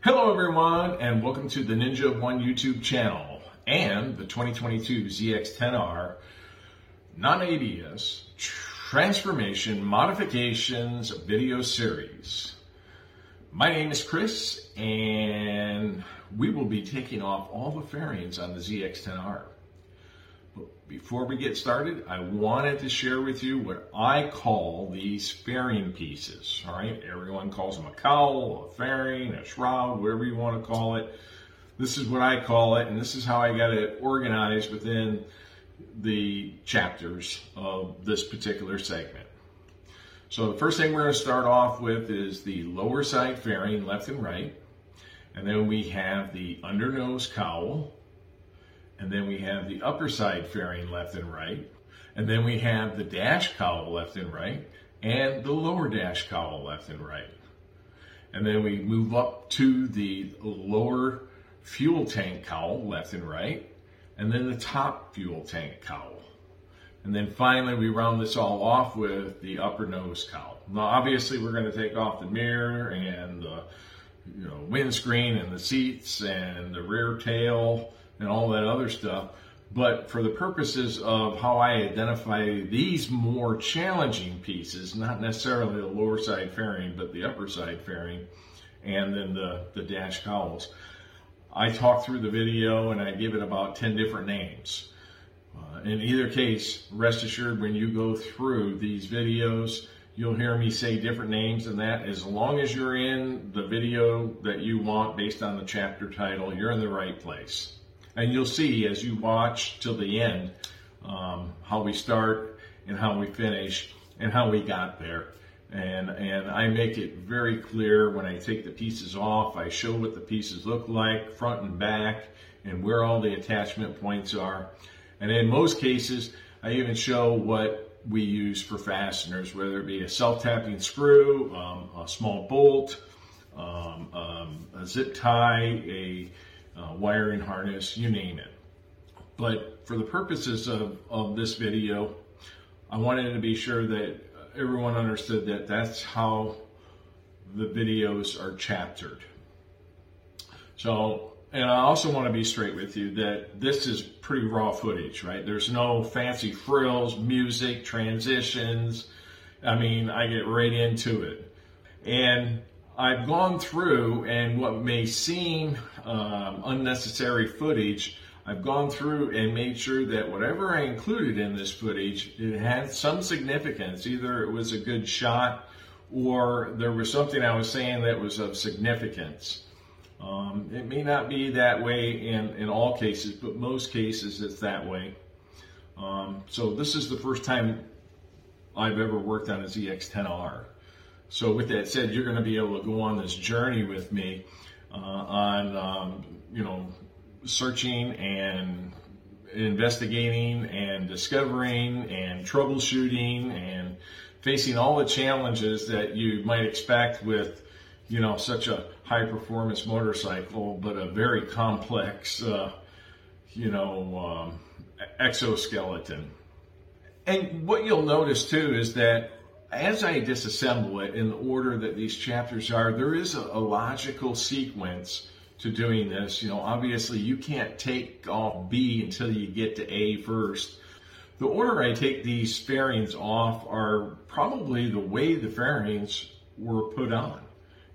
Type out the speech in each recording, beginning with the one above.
Hello everyone, and welcome to the Ninja of One YouTube channel and the 2022 ZX10R non-ABS transformation modifications video series. My name is Chris, and we will be taking off all the fairings on the ZX10R. But before we get started, I wanted to share with you what I call these fairing pieces. All right, everyone calls them a cowl, a fairing, a shroud, whatever you want to call it. This is what I call it, and this is how I got it organized within the chapters of this particular segment. So the first thing we're going to start off with is the lower side fairing, left and right. And then we have the undernose cowl. And then we have the upper side fairing, left and right. And then we have the dash cowl, left and right. And the lower dash cowl, left and right. And then we move up to the lower fuel tank cowl, left and right. And then the top fuel tank cowl. And then finally we round this all off with the upper nose cowl. Now obviously we're going to take off the mirror and the windscreen and the seats and the rear tail and all that other stuff. But for the purposes of how I identify these more challenging pieces, not necessarily the lower side fairing, but the upper side fairing, and then the dash cowls, I talk through the video and I give it about 10 different names. In either case, rest assured when you go through these videos, you'll hear me say different names than that. As long as you're in the video that you want based on the chapter title, you're in the right place. And you'll see as you watch till the end how we start and how we finish and how we got there. And I make it very clear when I take the pieces off. I show what the pieces look like, front and back, and where all the attachment points are. And in most cases, I even show what we use for fasteners, whether it be a self-tapping screw, a small bolt, a zip tie, a wiring harness, you name it. But for the purposes of this video, I wanted to be sure that everyone understood that that's how the videos are chaptered. So, and I also want to be straight with you that this is pretty raw footage, right? There's no fancy frills, music, transitions. I mean, I get right into it. And I've gone through, and what may seem unnecessary footage, I've gone through and made sure that whatever I included in this footage, it had some significance. Either it was a good shot or there was something I was saying that was of significance. It may not be that way in all cases, but most cases it's that way. So this is the first time I've ever worked on a ZX10R. So with that said, you're going to be able to go on this journey with me on, searching and investigating and discovering and troubleshooting and facing all the challenges that you might expect with, such a high performance motorcycle, but a very complex, exoskeleton. And what you'll notice too is that as I disassemble it in the order that these chapters are, there is a logical sequence to doing this. Obviously you can't take off B until you get to A first. The order I take these fairings off are probably the way the fairings were put on,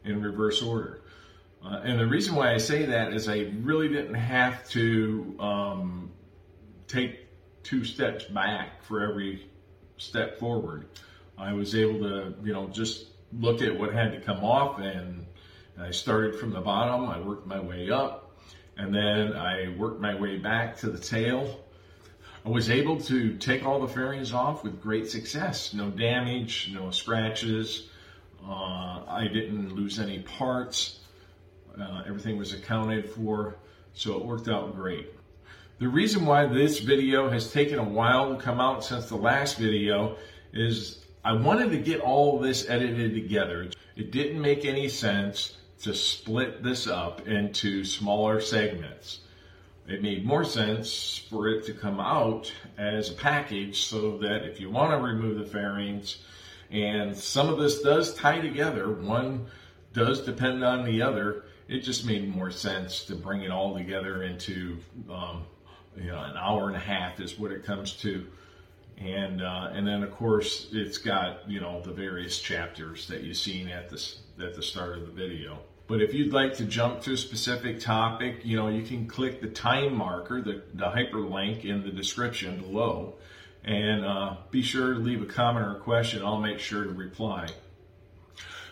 in reverse order. And the reason why I say that is I really didn't have to take 2 steps back for every step forward. I was able to, just look at what had to come off, and I started from the bottom. I worked my way up, and then I worked my way back to the tail. I was able to take all the fairings off with great success. No damage, no scratches. I didn't lose any parts. Everything was accounted for, so it worked out great. The reason why this video has taken a while to come out since the last video is I wanted to get all this edited together. It didn't make any sense to split this up into smaller segments. It made more sense for it to come out as a package so that if you want to remove the fairings, and some of this does tie together, one does depend on the other, it just made more sense to bring it all together into an hour and a half is what it comes to. And then of course it's got the various chapters that you've seen at the start of the video. But if you'd like to jump to a specific topic, you can click the time marker, the hyperlink in the description below, and be sure to leave a comment or a question. I'll make sure to reply.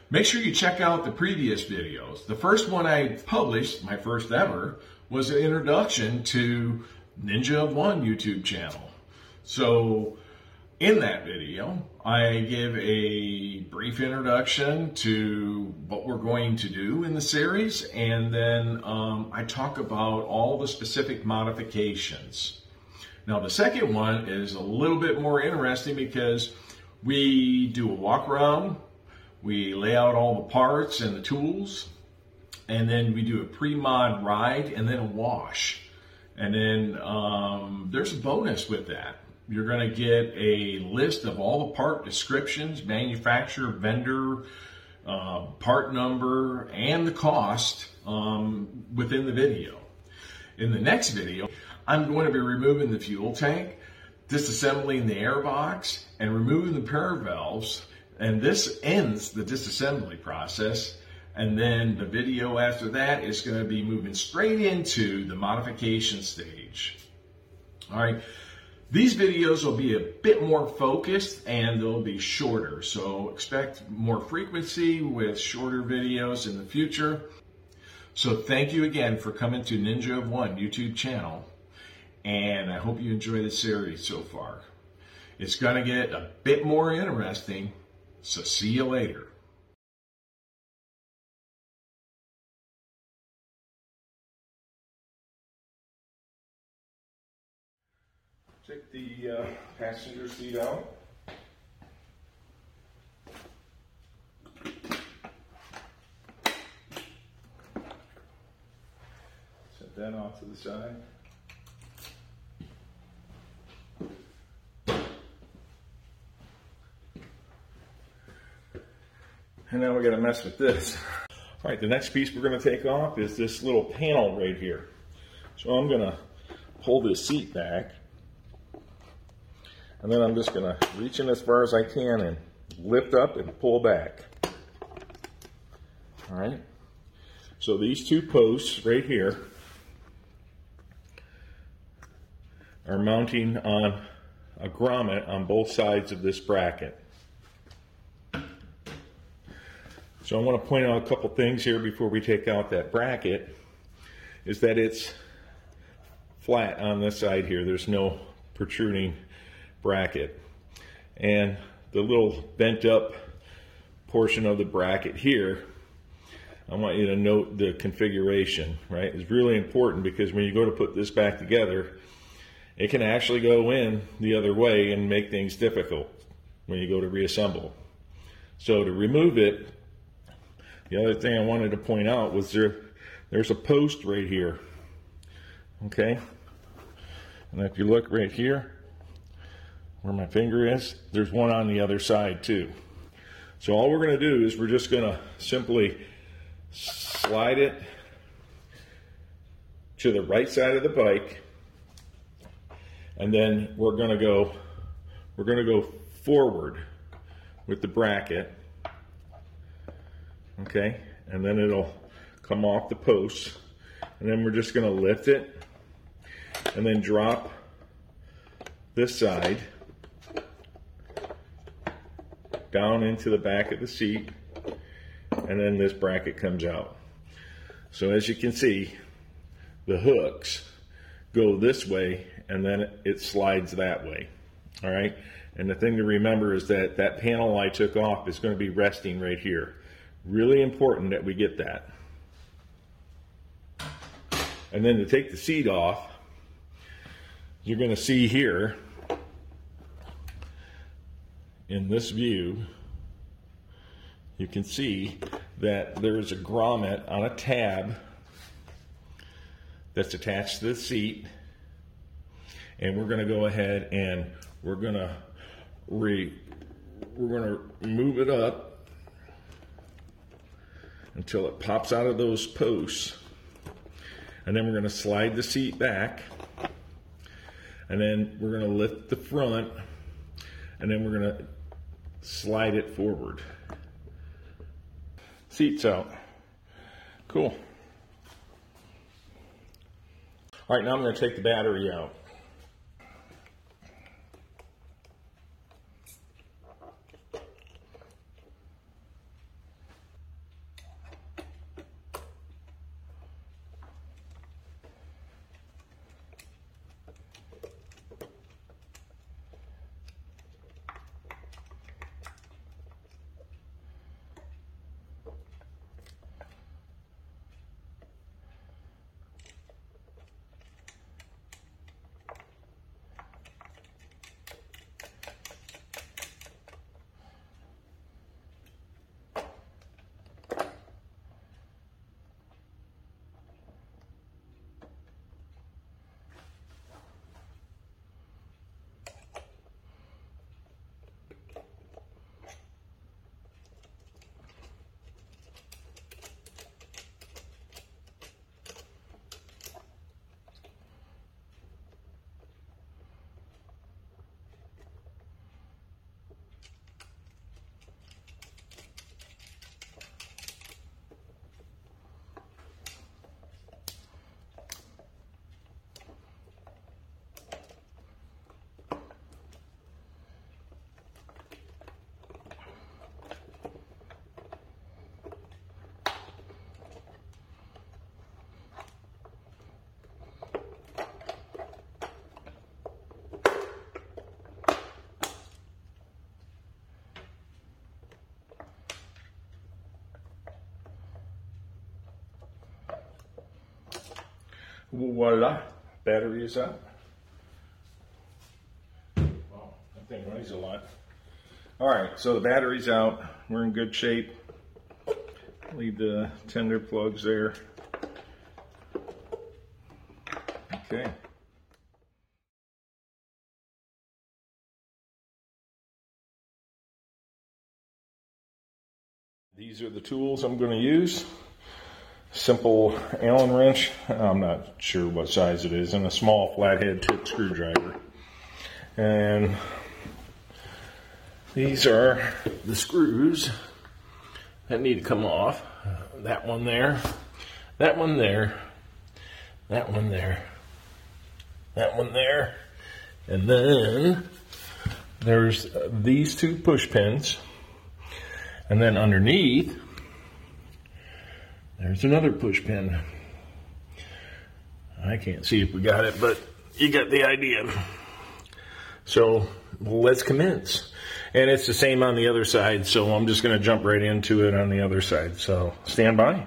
Make sure you check out the previous videos. The first one I published, my first ever, was an introduction to Ninja of One YouTube channel. So in that video, I give a brief introduction to what we're going to do in the series, and then I talk about all the specific modifications. Now the second one is a little bit more interesting because we do a walk around, we lay out all the parts and the tools, and then we do a pre-mod ride and then a wash. And then there's a bonus with that. You're going to get a list of all the part descriptions, manufacturer, vendor, part number, and the cost within the video. In the next video, I'm going to be removing the fuel tank, disassembling the airbox, and removing the pair valves. And this ends the disassembly process. And then the video after that is going to be moving straight into the modification stage. All right. These videos will be a bit more focused and they'll be shorter. So expect more frequency with shorter videos in the future. So thank you again for coming to Ninja of One YouTube channel. And I hope you enjoy the series so far. It's going to get a bit more interesting. So see you later. Take the passenger seat out. Set that off to the side. And now we got to mess with this. All right, the next piece we're going to take off is this little panel right here. So I'm going to pull this seat back. And then I'm just going to reach in as far as I can and lift up and pull back. All right. So these two posts right here are mounting on a grommet on both sides of this bracket. So I want to point out a couple things here before we take out that bracket, is that it's flat on this side here. There's no protruding bracket. And the little bent up portion of the bracket here, I want you to note the configuration, right? It's really important because when you go to put this back together, it can actually go in the other way and make things difficult when you go to reassemble. So to remove it, the other thing I wanted to point out was there's a post right here, okay? And if you look right here, where my finger is, there's one on the other side too. So all we're going to do is we're just going to simply slide it to the right side of the bike, and then we're going to go forward with the bracket. Okay, and then it'll come off the posts, and then we're just going to lift it and then drop this side down into the back of the seat, and then this bracket comes out. So as you can see, the hooks go this way and then it slides that way. All right, and the thing to remember is that that panel I took off is going to be resting right here. Really important that we get that. And then to take the seat off, you're going to see here in this view, you can see that there is a grommet on a tab that's attached to the seat, and we're going to go ahead and we're going to move it up until it pops out of those posts. And then we're going to slide the seat back. And then we're going to lift the front. And then we're going to slide it forward. Seat's out. Cool. All right, now I'm going to take the battery out. Voila, battery is out. Wow, that thing weighs a lot. All right, so the battery's out. We're in good shape. Leave the tender plugs there. Okay. These are the tools I'm going to use. Simple Allen wrench, I'm not sure what size it is, and a small flathead tip screwdriver. And these are the screws that need to come off. That one there, that one there, that one there, that one there, and then there's these two push pins, and then underneath there's another push pin. I can't see if we got it, but you got the idea. So let's commence. And it's the same on the other side, so I'm just going to jump right into it on the other side. So stand by.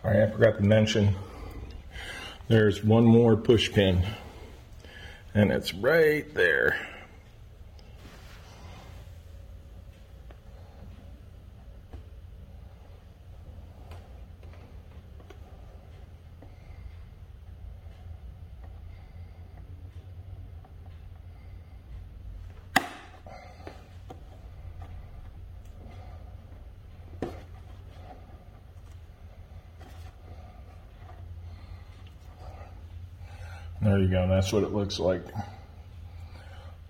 All right, I forgot to mention, there's one more push pin, and it's right there. There you go, that's what it looks like.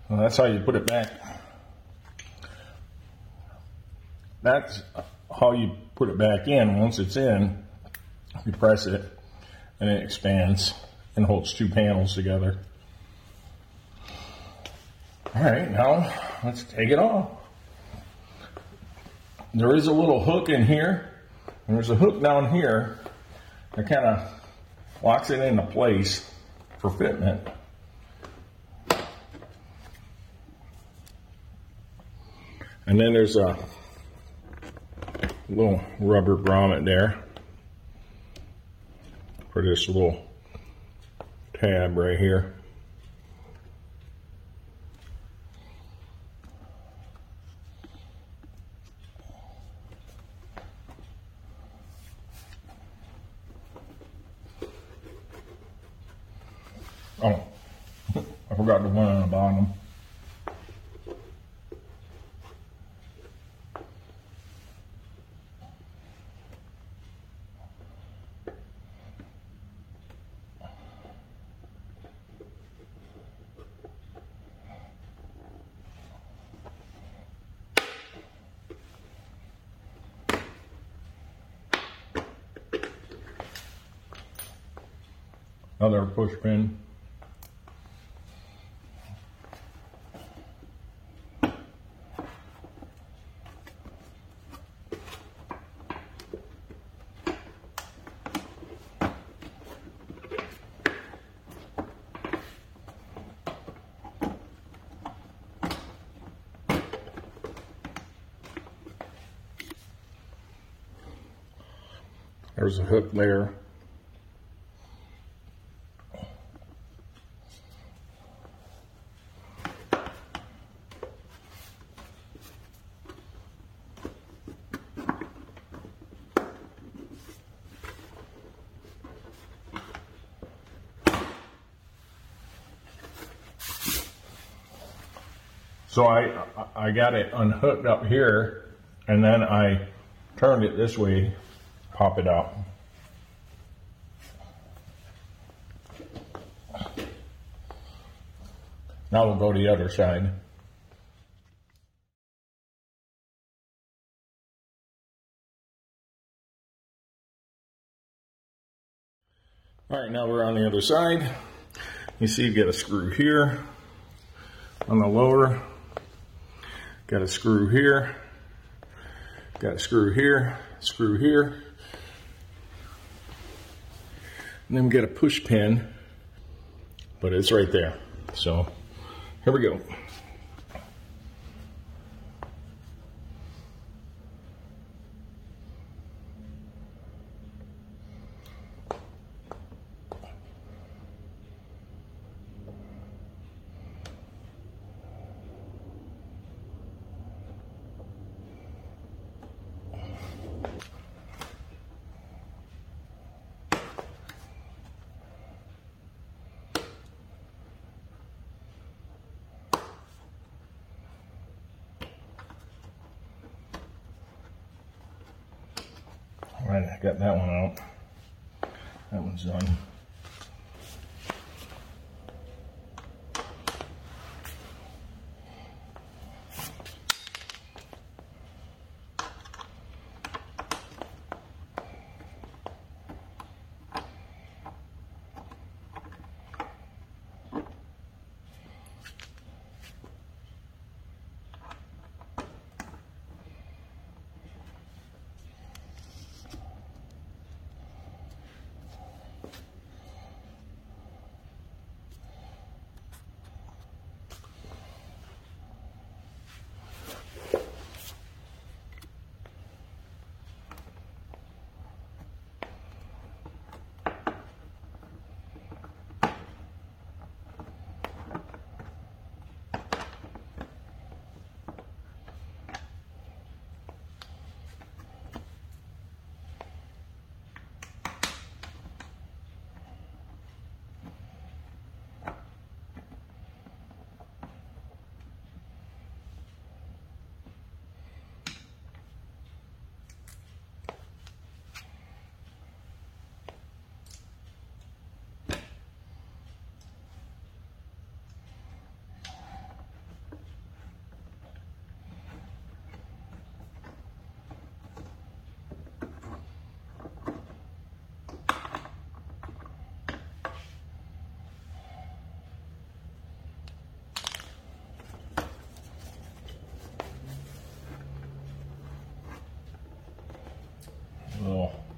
Well, that's how you put it back. That's how you put it back in. Once it's in, you press it and it expands and holds two panels together. All right, now let's take it off. There is a little hook in here, and there's a hook down here that kind of locks it into place for fitment. And then there's a little rubber grommet there for this little tab right here. Oh, I forgot the one on the bottom. Another push pin. There's a hook there. So I got it unhooked up here, and then I turned it this way, pop it out. Now we'll go to the other side. All right, now we're on the other side. You see you get a screw here on the lower. Got a screw here. Got a screw here, screw here. And then we get a push pin, but it's right there. So here we go. All right, I got that one out. That one's done.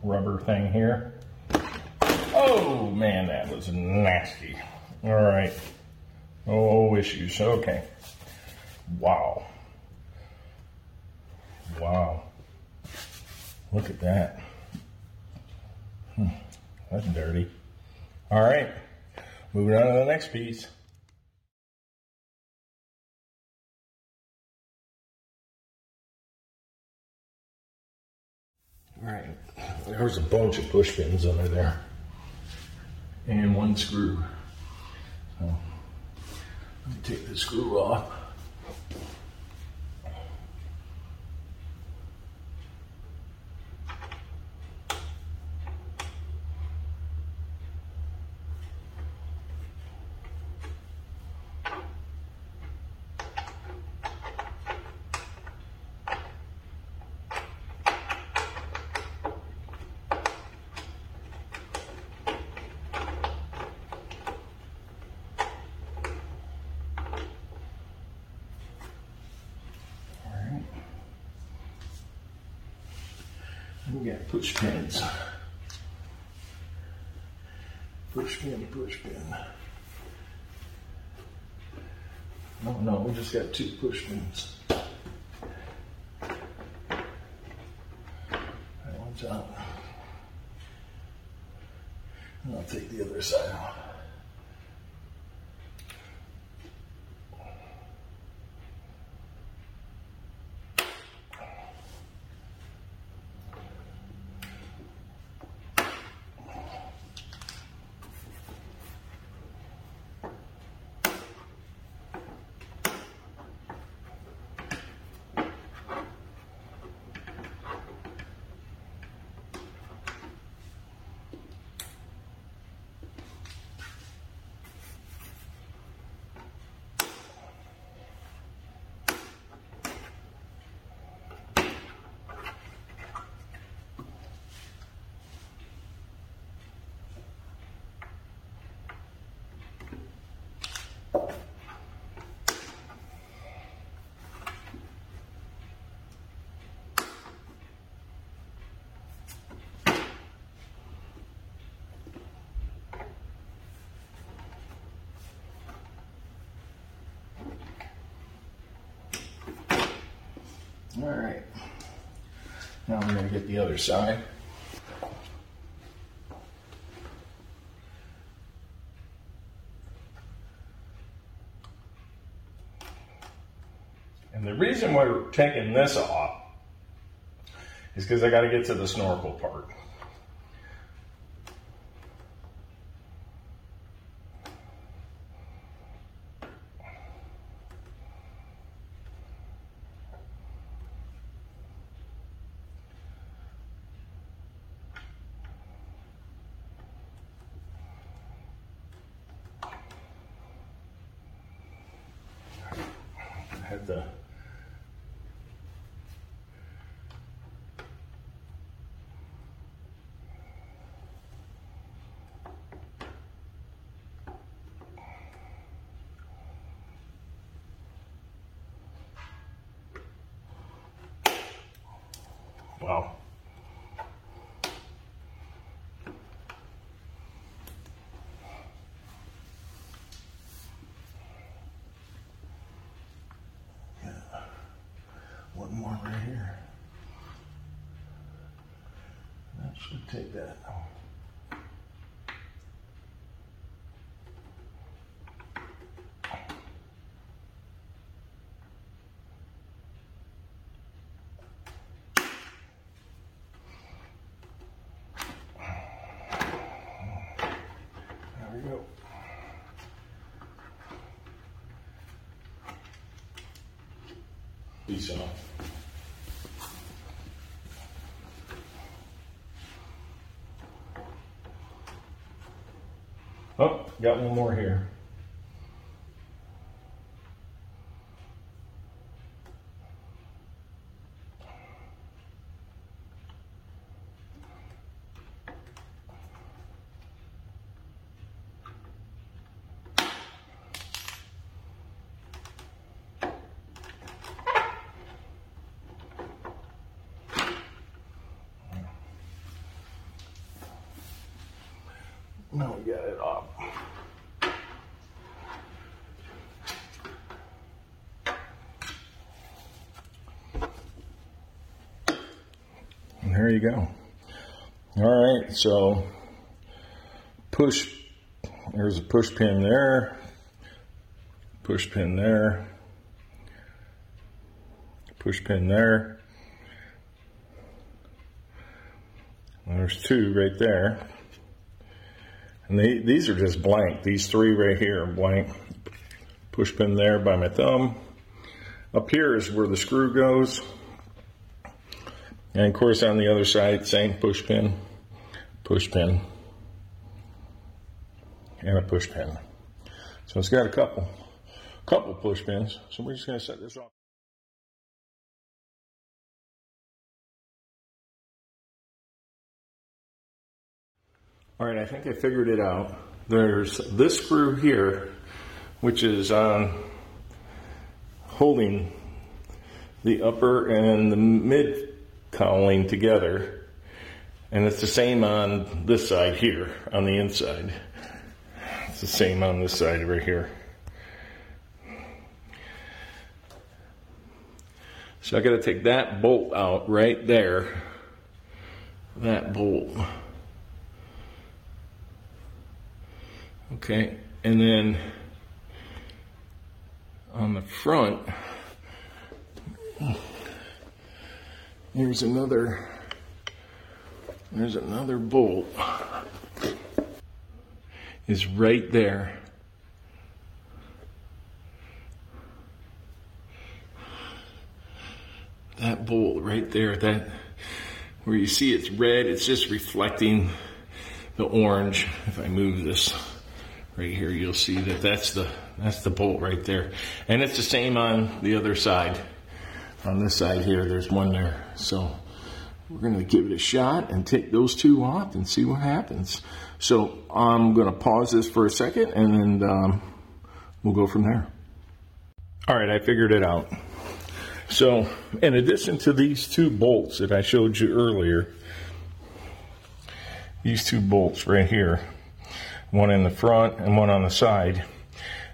rubber thing here. Oh man, that was nasty. All right. Oh, issues. Okay. Wow. Wow. Look at that. That's dirty. All right. Moving on to the next piece. All right. There's a bunch of push pins under there. And one screw. So, let me take the screw off. We got push pins. Push pin, push pin. No, we just got 2 push pins. That one's out. And I'll take the other side out. All right, now I'm going to get the other side. And the reason we're taking this off is because I got to get to the snorkel part. Had the wow. One more right here. That should take that. There we go. Piece off. Oh, got one more here. Now we got it off. And there you go. All right, so there's a push pin there, push pin there, push pin there. There's two right there. And these are just blank. These three right here are blank. Push pin there by my thumb. Up here is where the screw goes. And of course on the other side, same push pin, and a push pin. So it's got a couple push pins. So we're just going to set this off. All right, I think I figured it out. There's this screw here, which is holding the upper and the mid cowling together, and it's the same on this side here, on the inside. It's the same on this side right here. So I got to take that bolt out right there, that bolt. Okay, and then on the front, there's another bolt. Is right there. That bolt right there, that where you see it's red, it's just reflecting the orange. If I move this right here, you'll see that that's the bolt right there. And it's the same on the other side. On this side here, there's one there. So we're going to give it a shot and take those two off and see what happens. So I'm going to pause this for a second, and then we'll go from there. All right, I figured it out. So in addition to these two bolts that I showed you earlier, these two bolts right here, one in the front and one on the side,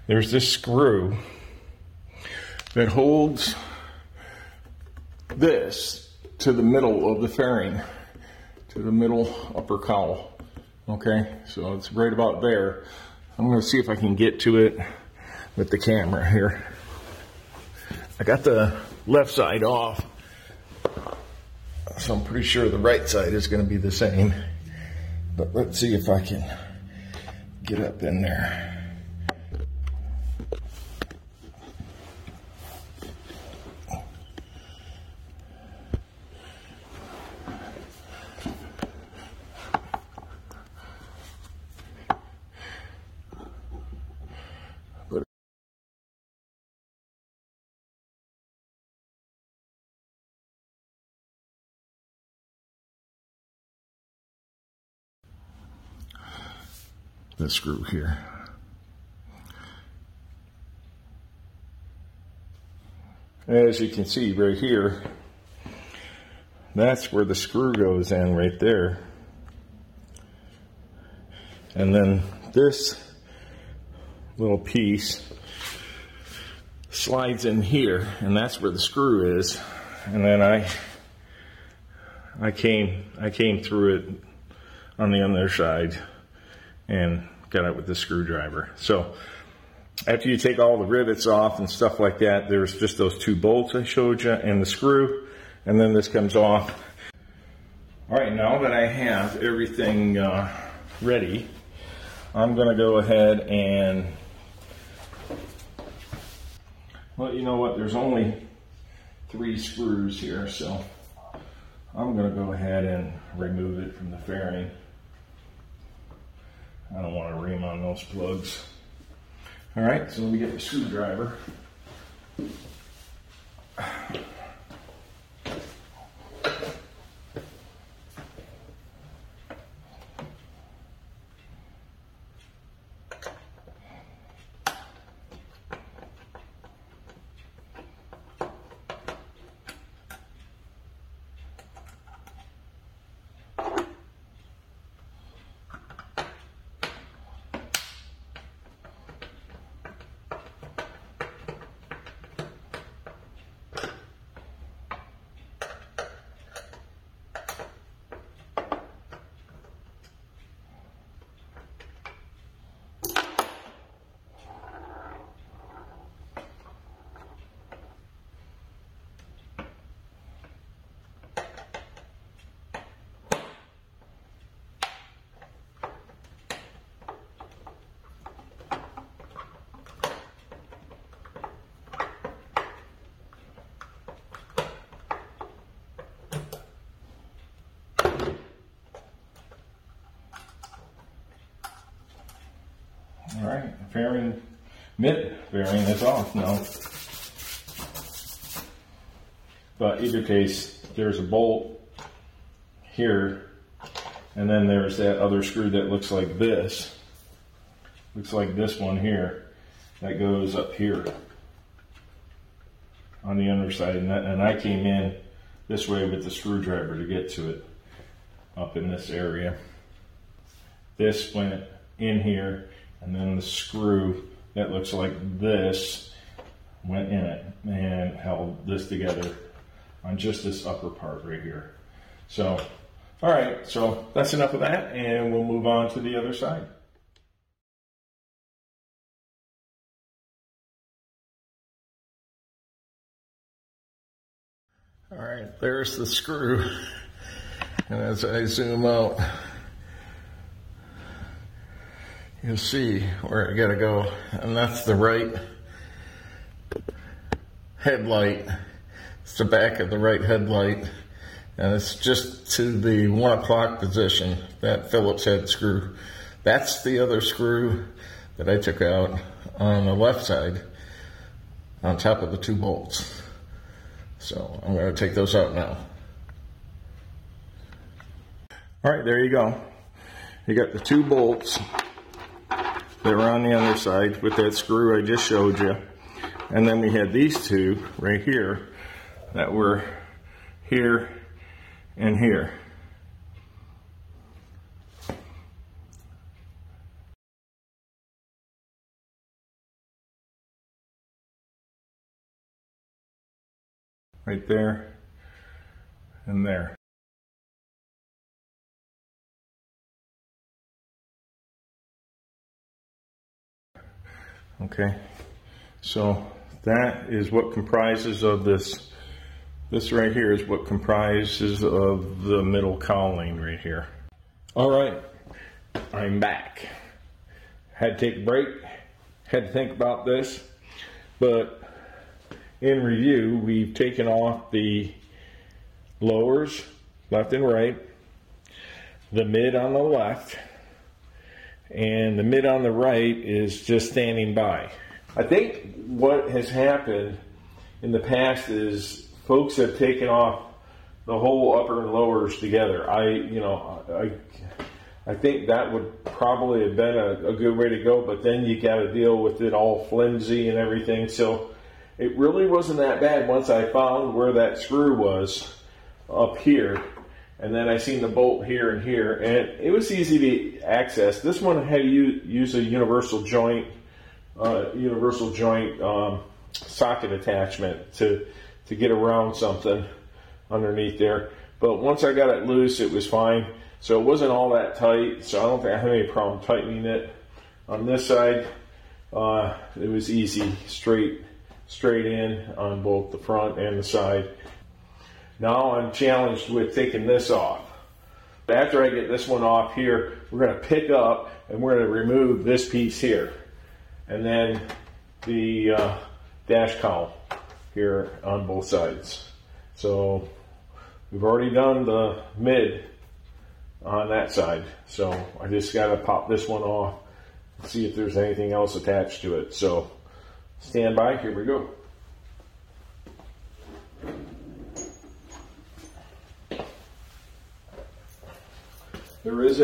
there's this screw that holds this to the middle of the fairing, to the middle upper cowl. Okay, so it's right about there. I'm going to see if I can get to it with the camera here. I got the left side off, so I'm pretty sure the right side is going to be the same. But let's see if I can get up in there. The screw here. As you can see right here, that's where the screw goes in right there. And then this little piece slides in here, and that's where the screw is. And then I came through it on the other side and got it with the screwdriver. So after you take all the rivets off and stuff like that, there's just those two bolts I showed you and the screw, and then this comes off. All right, now that I have everything ready, I'm going to go ahead and, well, you know what, there's only 3 screws here, so I'm going to go ahead and remove it from the fairing. I don't want to ream on those plugs. All right, so let me get the screwdriver. fairing, mid fairing is off now. But either case, there's a bolt here, and then there's that other screw that looks like this. Looks like this one here that goes up here on the underside, and I came in this way with the screwdriver to get to it up in this area. This went in here, and then the screw that looks like this went in it and held this together on just this upper part right here. So, all right, so that's enough of that, and we'll move on to the other side. All right, there's the screw, and as I zoom out, you'll see where I gotta go, and that's the right headlight. It's the back of the right headlight, and it's just to the 1 o'clock position, that Phillips head screw. That's the other screw that I took out on the left side on top of the 2 bolts. So I'm going to take those out now. All right, there you go. You got the 2 bolts that were on the other side with that screw I just showed you. And then we had these 2 right here that were here and here. Right there and there. Okay, so that is what comprises of this. This right here is what comprises of the middle cowling right here. All right, I'm back. Had to take a break, had to think about this, but in review, we've taken off the lowers, left and right, the mid on the left, and the mid on the right is just standing by. I think what has happened in the past is folks have taken off the whole upper and lowers together. I think that would probably have been a good way to go, but then you got to deal with it all flimsy and everything. So it really wasn't that bad once I found where that screw was up here, and then I seen the bolt here and here, and it was easy to access. This one had to use a universal joint socket attachment to get around something underneath there. But once I got it loose, it was fine. So it wasn't all that tight, so I don't think I had any problem tightening it. On this side, it was easy, straight in on both the front and the side. Now I'm challenged with taking this off. After I get this one off here, we're going to pick up and we're going to remove this piece here, and then the dash cowl here on both sides. So we've already done the mid on that side, so I just got to pop this one off and see if there's anything else attached to it. So stand by, here we go. There is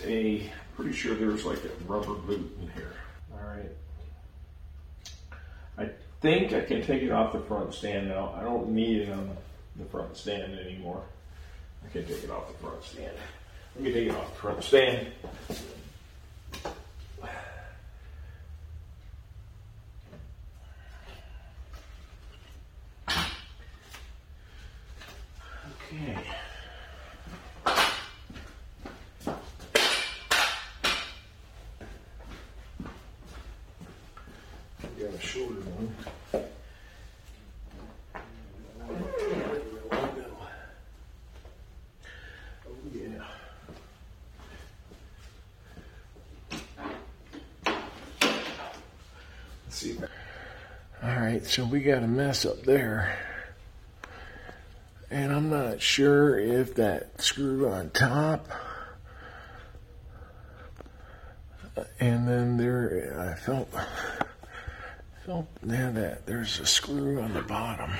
a, pretty sure there's like a rubber boot in here. All right. I think I can take it off the front stand now. I don't need it on the front stand anymore. I can take it off the front stand. Let me take it off the front stand. Okay. Got a shorter one. Oh yeah. Let's see. All right, so we got a mess up there. And I'm not sure if that screw on top And then I felt there's a screw on the bottom.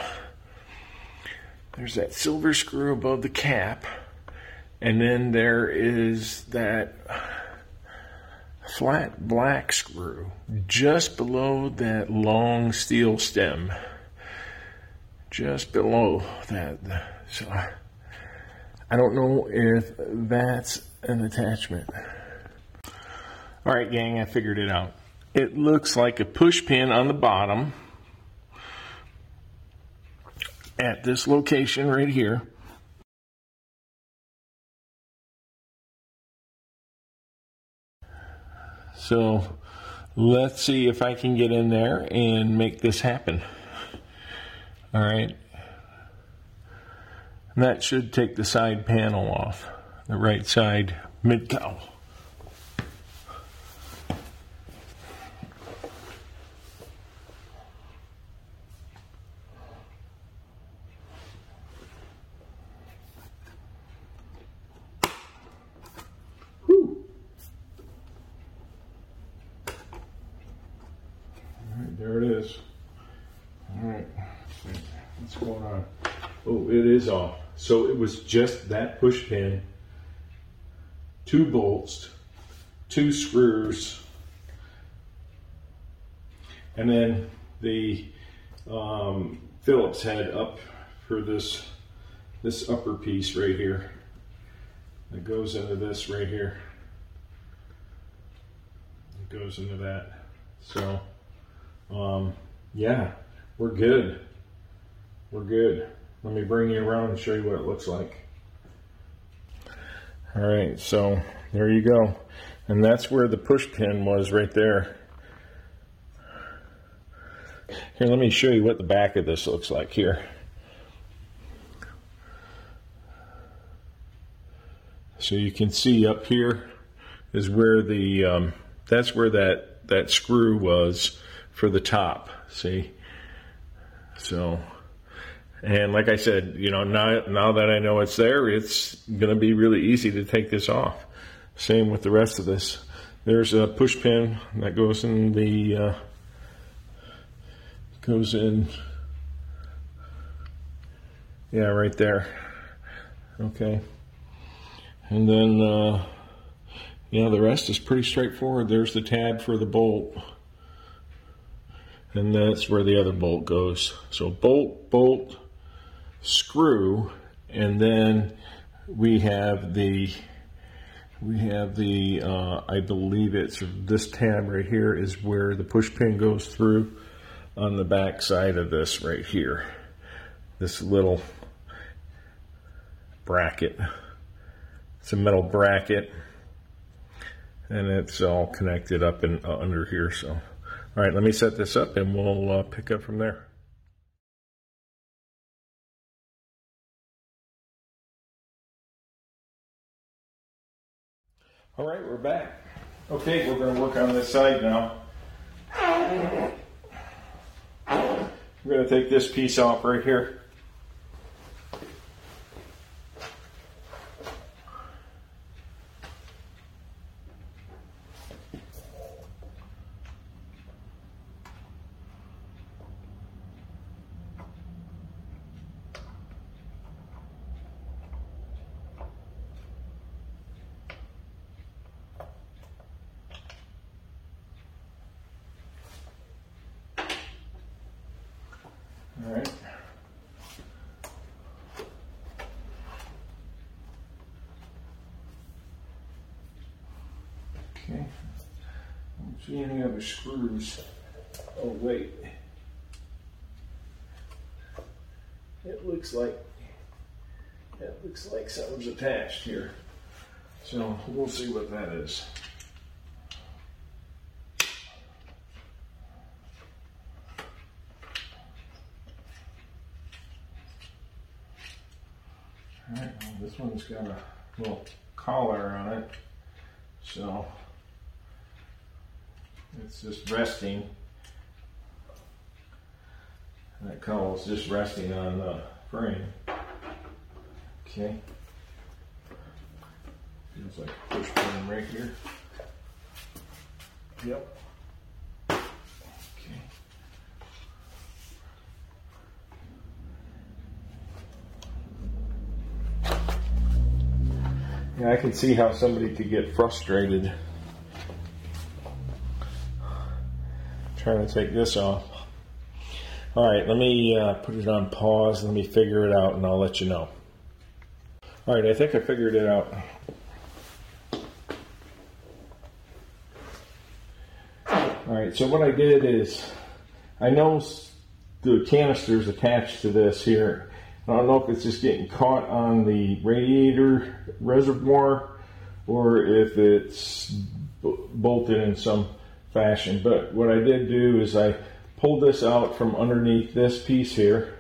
There's that silver screw above the cap, and then there is that flat black screw just below that long steel stem. Just below that. So I don't know if that's an attachment. All right, gang, I figured it out. It looks like a push pin on the bottom at this location right here. So let's see if I can get in there and make this happen. All right. And that should take the side panel off, the right side mid-cowl. There it is. All right, what's going on? Oh, it is off. So it was just that push pin, 2 bolts, 2 screws, and then the Phillips head up for this upper piece right here. It goes into this right here. It goes into that. So. Yeah, we're good. We're good. Let me bring you around and show you what it looks like. All right, so there you go. And that's where the push pin was right there. Here, let me show you what the back of this looks like here. So you can see up here is where the, that's where that screw was for the top, see? So, and like I said, you know, now that I know it's there, it's going to be really easy to take this off. Same with the rest of this. There's a push pin that goes in the, yeah, right there. Okay. And then, yeah, the rest is pretty straightforward. There's the tab for the bolt. And that's where the other bolt goes. So bolt, screw, and then we have the I believe it's this tab right here is where the push pin goes through on the back side of this right here. This little bracket. It's a metal bracket, and it's all connected up and under here. So. All right, let me set this up and we'll pick up from there. All right, we're back. Okay, we're going to work on this side now. We're going to take this piece off right here. All right. Okay. I don't see any other screws. Oh, wait. It looks like something's attached here. So we'll see what that is. Alright, well, this one's got a little collar on it, so it's just resting. That cowl's just resting on the frame. Okay. Feels like a push pin right here. Yep. Okay. Yeah, I can see how somebody could get frustrated trying to take this off. All right, let me put it on pause. Let me figure it out, and I'll let you know. All right, I think I figured it out. All right, so what I did is, I know the canister's attached to this here. I don't know if it's just getting caught on the radiator reservoir or if it's bolted in some fashion. But what I did do is I pulled this out from underneath this piece here.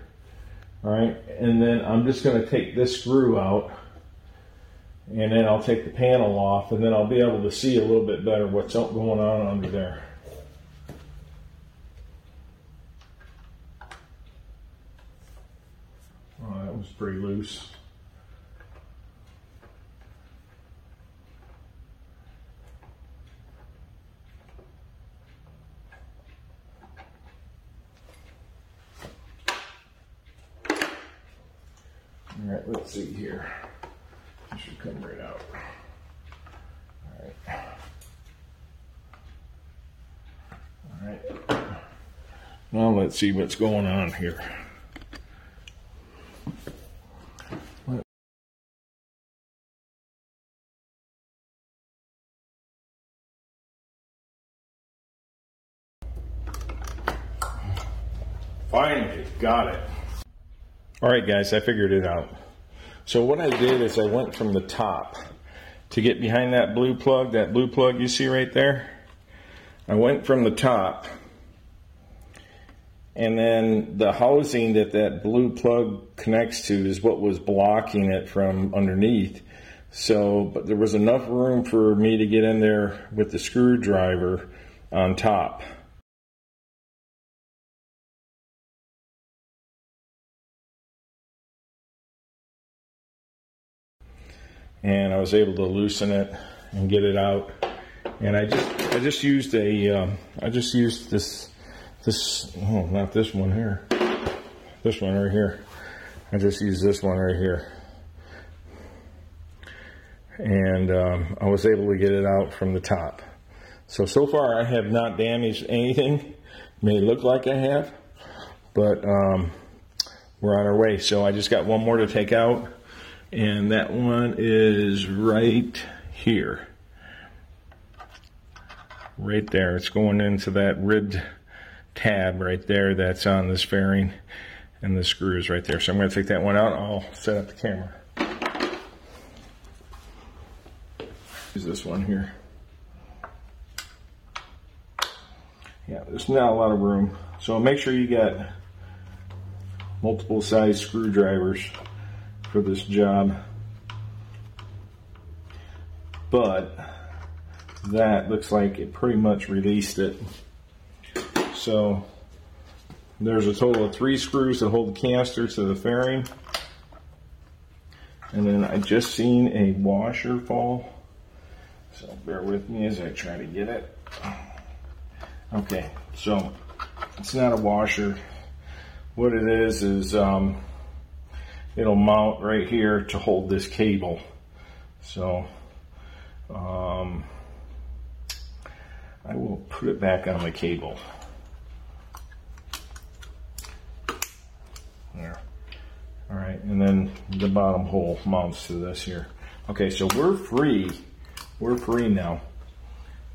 All right, and then I'm just going to take this screw out, and then I'll take the panel off, and then I'll be able to see a little bit better what's going on under there. Oh, that was pretty loose. All right, let's see here. It should come right out. All right. All right. Now let's see what's going on here. Finally, got it. All right, guys, I figured it out. So what I did is I went from the top to get behind that blue plug you see right there. I went from the top, and then the housing that blue plug connects to is what was blocking it from underneath. So, but there was enough room for me to get in there with the screwdriver on top. And I was able to loosen it and get it out. And I just used this, oh, not this one here, this one right here. I just used this one right here. And I was able to get it out from the top. So far I have not damaged anything. It may look like I have, but we're on our way. So I just got one more to take out. And that one is right here. Right there. It's going into that ribbed tab right there that's on this fairing. And the screw is right there. So I'm going to take that one out. I'll set up the camera. Use this one here. Yeah, there's not a lot of room. So make sure you got multiple size screwdrivers for this job, but that looks like it pretty much released it. So there's a total of 3 screws that hold the canister to the fairing, and then I just seen a washer fall, so bear with me as I try to get it. Okay, so it's not a washer. What it is it'll mount right here to hold this cable. So I will put it back on the cable. There. All right, and then the bottom hole mounts to this here. Okay, so we're free. We're free now.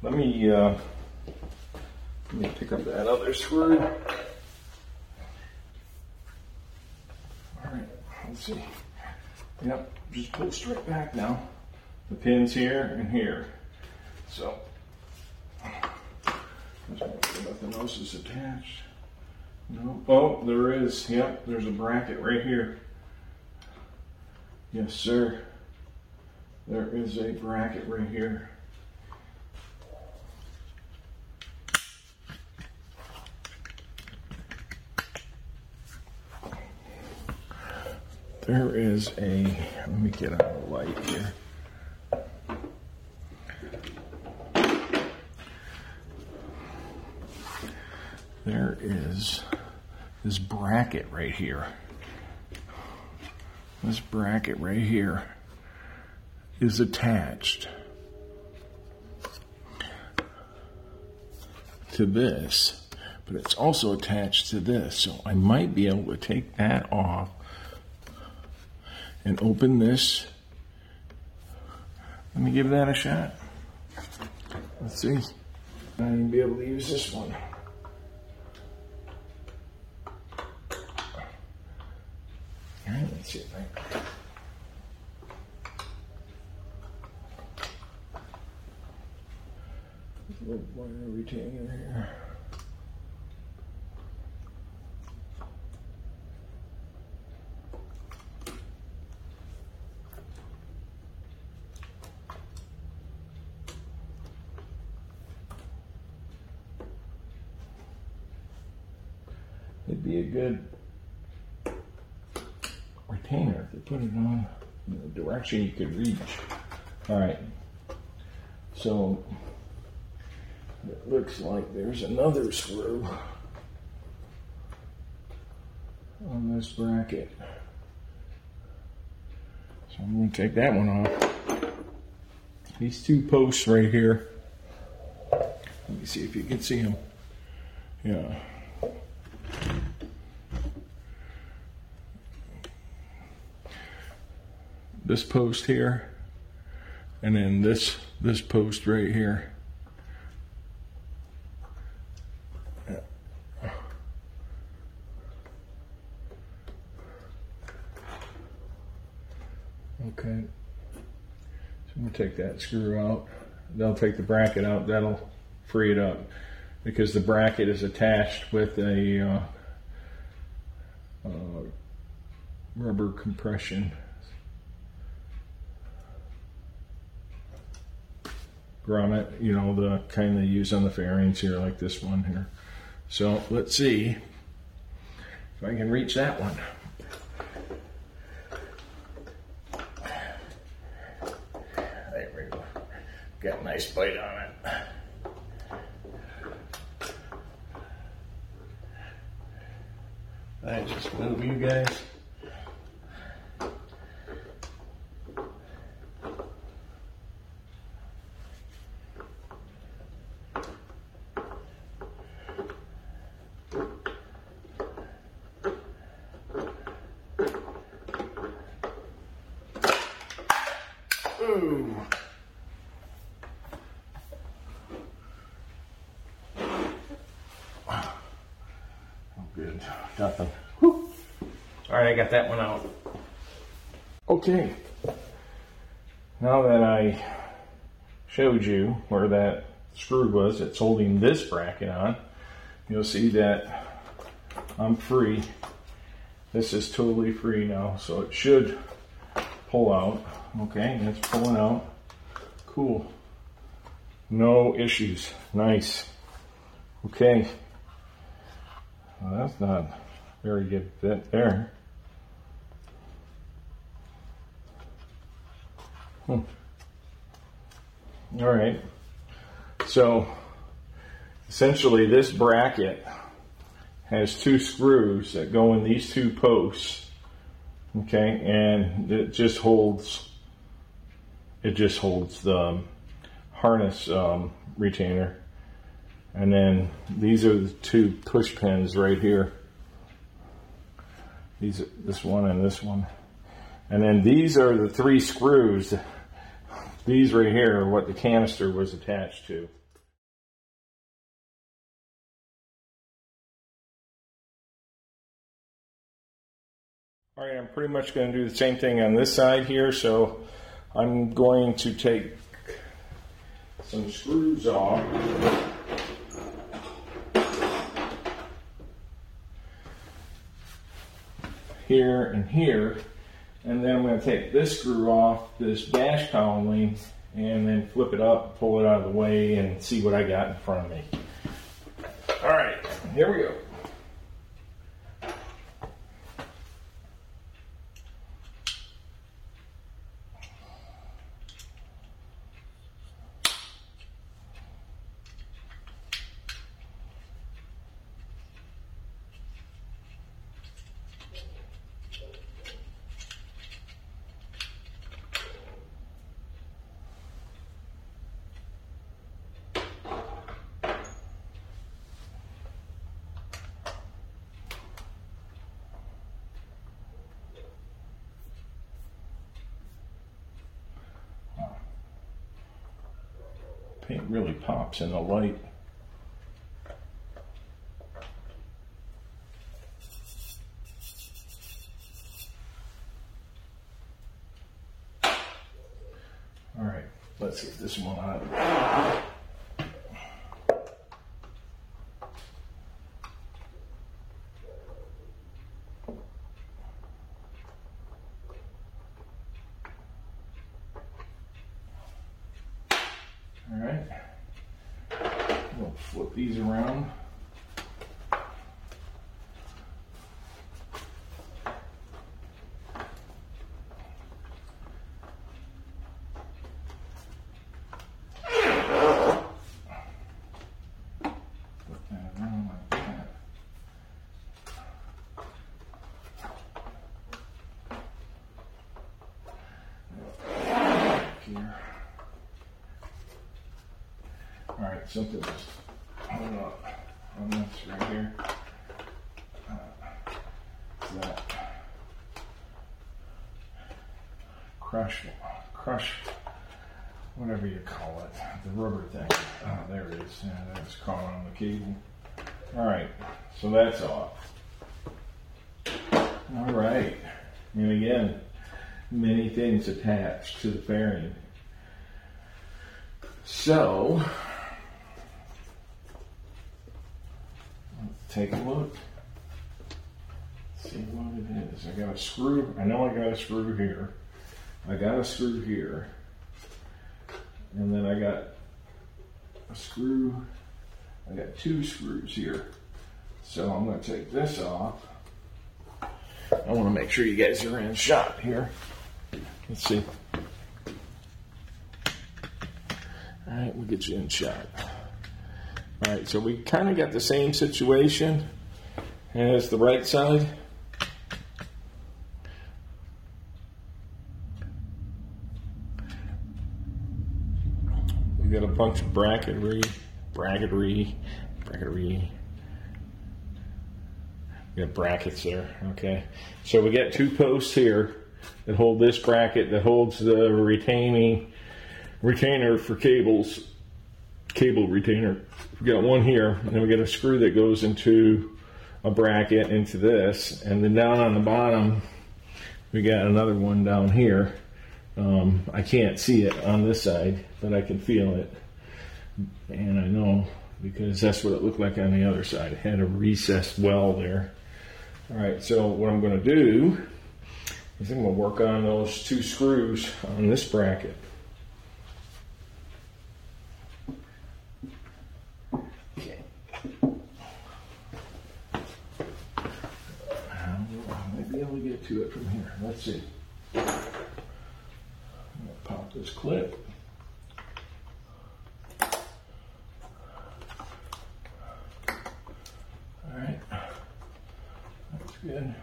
Let me pick up that other screw. Let's see. Yep, just pull straight back now. The pin's here and here. So, just make sure nothing else is attached. No. Oh, there is. Yep, there's a bracket right here. Yes, sir. There is a bracket right here. There is a, let me get out of the light here. this bracket right here. This bracket right here is attached to this, but it's also attached to this. So I might be able to take that off and open this. Let me give that a shot. Let's see. I may be able to use this one. All right, let's see if I can. A little wire retainer here. It'd be a good retainer to put it on in the direction you could reach. All right, so it looks like there's another screw on this bracket. So I'm going to take that one off. These two posts right here. Let me see if you can see them. Yeah. This post here, and then this post right here. Okay, so I'm going to take that screw out. They'll take the bracket out. That'll free it up because the bracket is attached with a rubber compression grommet, you know, the kind they use on the fairings here, like this one here. So let's see if I can reach that one. There we go. Got a nice bite on it. I just move you guys. Ooh. Oh, good. Got them. Whew. All right, I got that one out. Okay. Now that I showed you where that screw was that's holding this bracket on, you'll see that I'm free. This is totally free now, so it should pull out. Okay, that's pulling out. Cool. No issues. Nice. Okay. Well, that's not a very good fit there. All right. So essentially this bracket has two screws that go in these two posts. Okay, and it just holds the harness retainer, and then these are the two push pins right here. This one and this one, and then these are the three screws. These right here are what the canister was attached to. All right, I'm pretty much going to do the same thing on this side here, so I'm going to take some screws off. Here and here, and then I'm going to take this screw off this dash cowling and then flip it up, pull it out of the way, and see what I got in front of me. All right, here we go. paint really pops in the light. All right, let's get this one out. All right, we'll flip these around. All right, something's hung up on this right here. That crush, whatever you call it, the rubber thing. Oh, there it is. Yeah, that was caught on the cable. All right, so that's off. All right, and again, many things attached to the fairing. So, let's take a look. See what it is. I got a screw. I know I got a screw here. I got a screw here. And then I got a screw. I got two screws here. So I'm going to take this off. I want to make sure you guys are in shot here. Let's see. All right, we'll get you in shot. All right, so we kind of got the same situation as the right side. We got a bunch of bracketry. We got brackets there, okay. So we got two posts here that hold this bracket that holds the retainer for cables, cable retainer. We got one here, and then we got a screw that goes into a bracket into this, and then down on the bottom we got another one down here. I can't see it on this side, but I can feel it, and I know because that's what it looked like on the other side. It had a recessed well there. All right, so what I'm going to do is I'm going to work on those two screws on this bracket. Okay. I might be able to get to it from here. Let's see. I'm going to pop this clip. All right. That's good.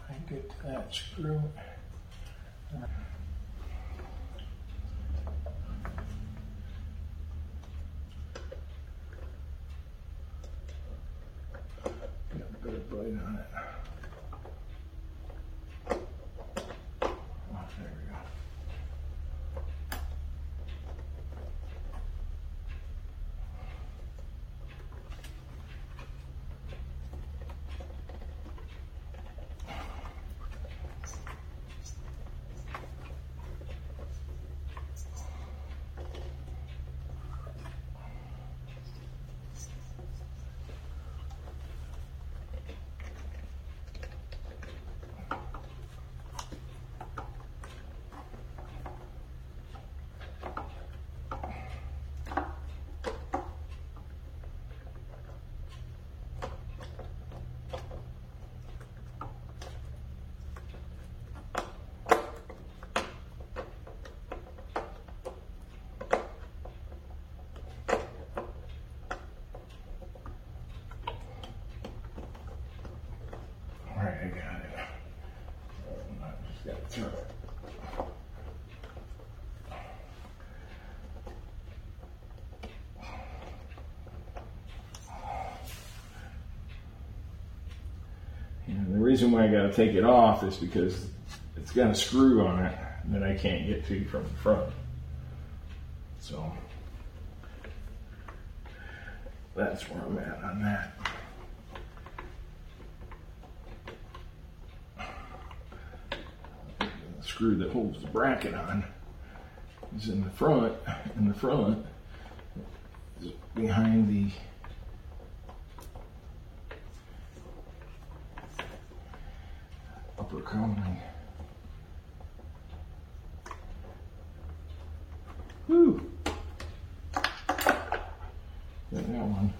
I can get to that screw. Got a bit of bite on it. Oh, there we go. I got it. I just got to turn it. And the reason why I got to take it off is because it's got a screw on it that I can't get to from the front. So that's where I'm at on that. The screw that holds the bracket on is in the front, and the front is behind the upper cowling. Whew. Got that one.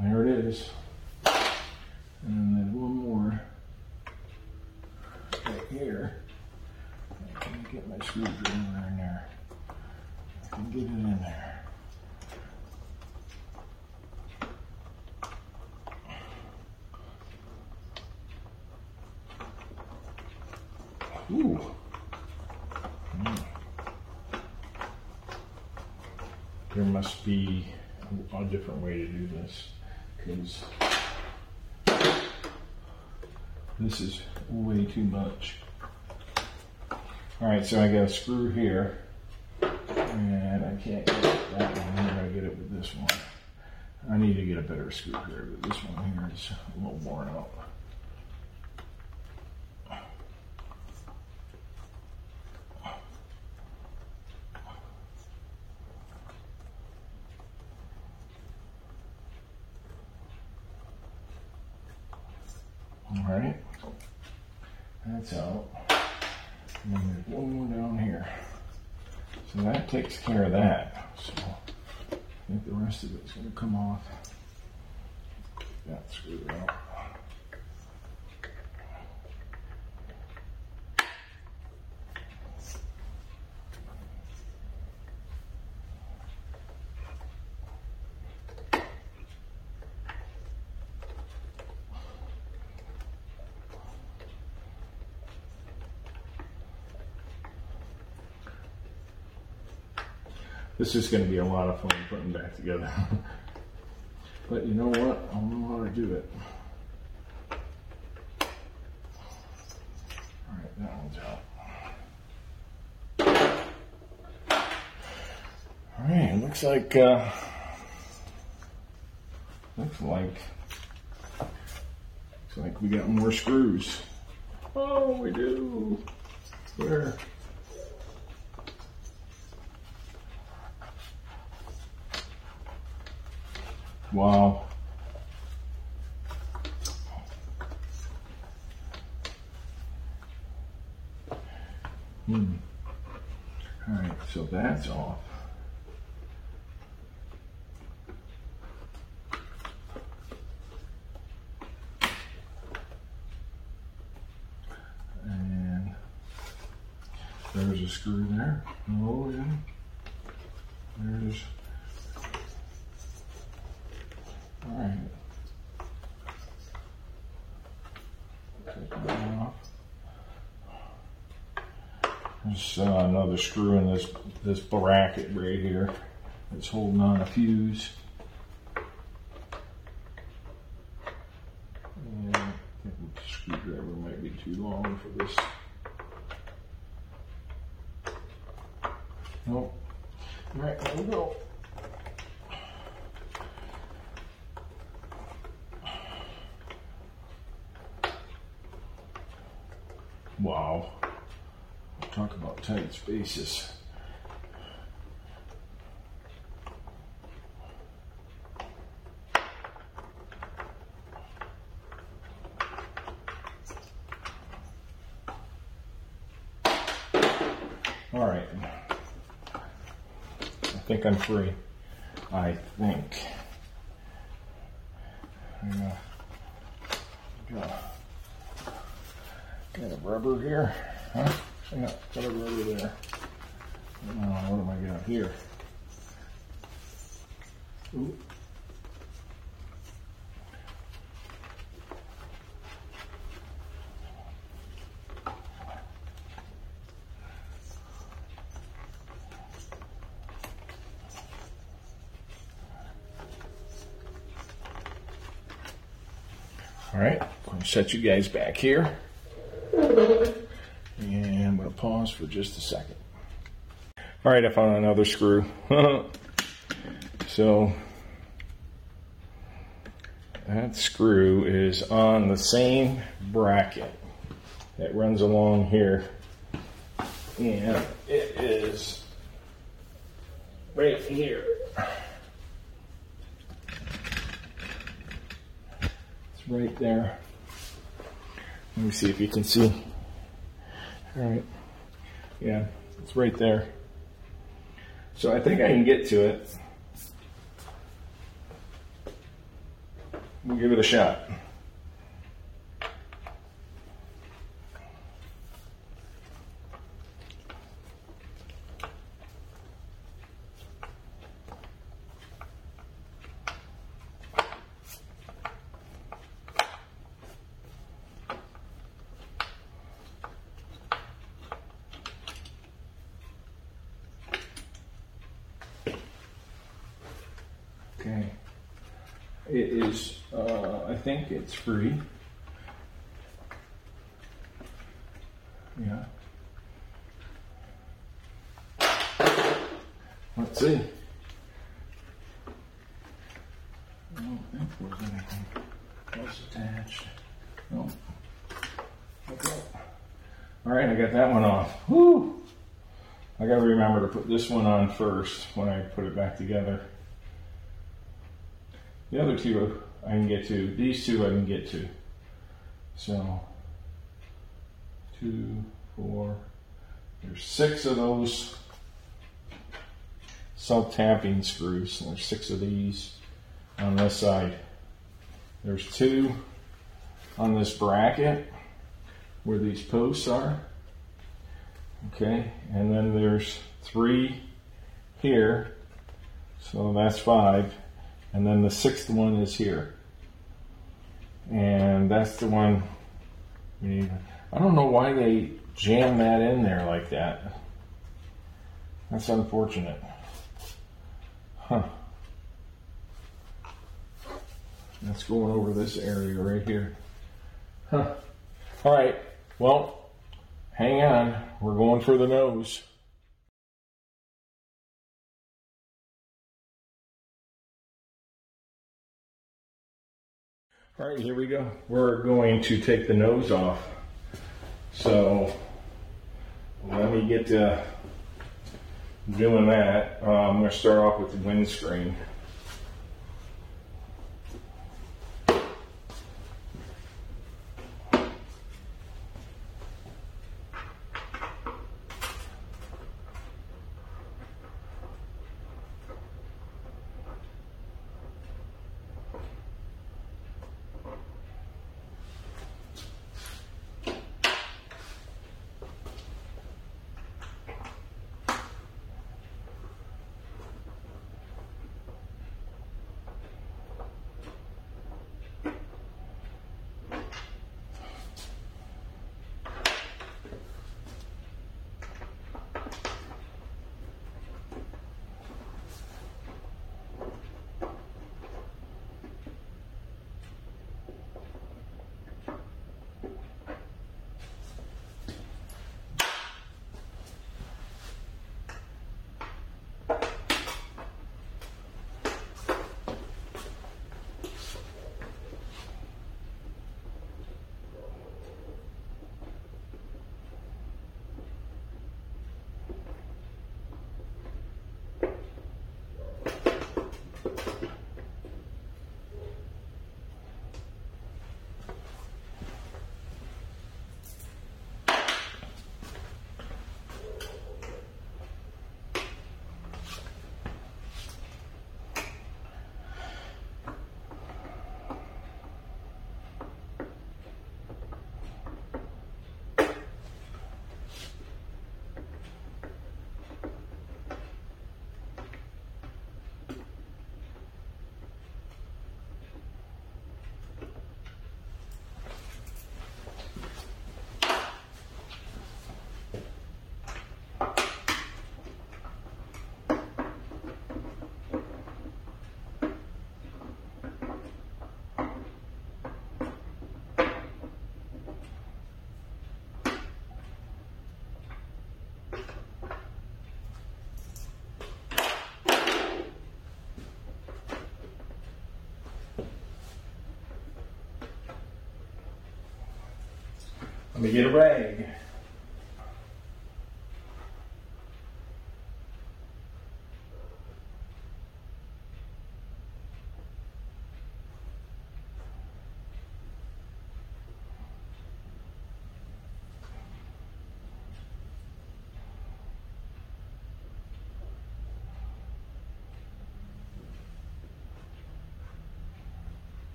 There it is. And then one more right here. I can get my screwdriver in there. I can get it in there. Ooh. There must be a different way to do this, because this is way too much. Alright, so I got a screw here, and I can't get that one here. I get it with this one. I need to get a better screw here, but this one here is a little worn out. Alright, that's out. And then there's one more down here. So that takes care of that. So I think the rest of it's going to come off. That screwed out. This is going to be a lot of fun putting back together. But you know what? I know how to do it. Alright, that one's out. Alright, looks like we got more screws. Oh, we do. Where? Wow. Alright, so that's off. And there's a screw there. Oh, yeah. There's. Alright. Take that off. There's another screw in this bracket right here that's holding on a fuse. And I think the screwdriver might be too long for this. Nope. Alright, there we go. Wow. Talk about tight spaces. All right. I think I'm free. I think. Got a rubber here, huh? Yeah, got a rubber there. What do I got here? Ooh. All right, I'm going to set you guys back here. And I'm going to pause for just a second. All right, I found another screw. So that screw is on the same bracket that runs along here. And it is right here. It's right there. Let me see if you can see. All right. Yeah, it's right there. So I think I can get to it. We'll give it a shot. Okay, it is, I think it's free. Yeah. Let's see. I don't think there's anything else attached. No. Okay. All right, I got that one off. Woo! I got to remember to put this one on first when I put it back together. The other two I can get to. These two I can get to. So, 2, 4, there's 6 of those self-tapping screws. There's 6 of these on this side. There's 2 on this bracket where these posts are. Okay, and then there's 3 here. So that's 5. And then the 6th one is here. And that's the one we need. I don't know why they jam that in there like that. That's unfortunate. Huh. That's going over this area right here. Huh. All right. Well, hang on. We're going for the nose. All right, here we go. We're going to take the nose off. So let me get to doing that. I'm going to start off with the windscreen. Let me get a rag.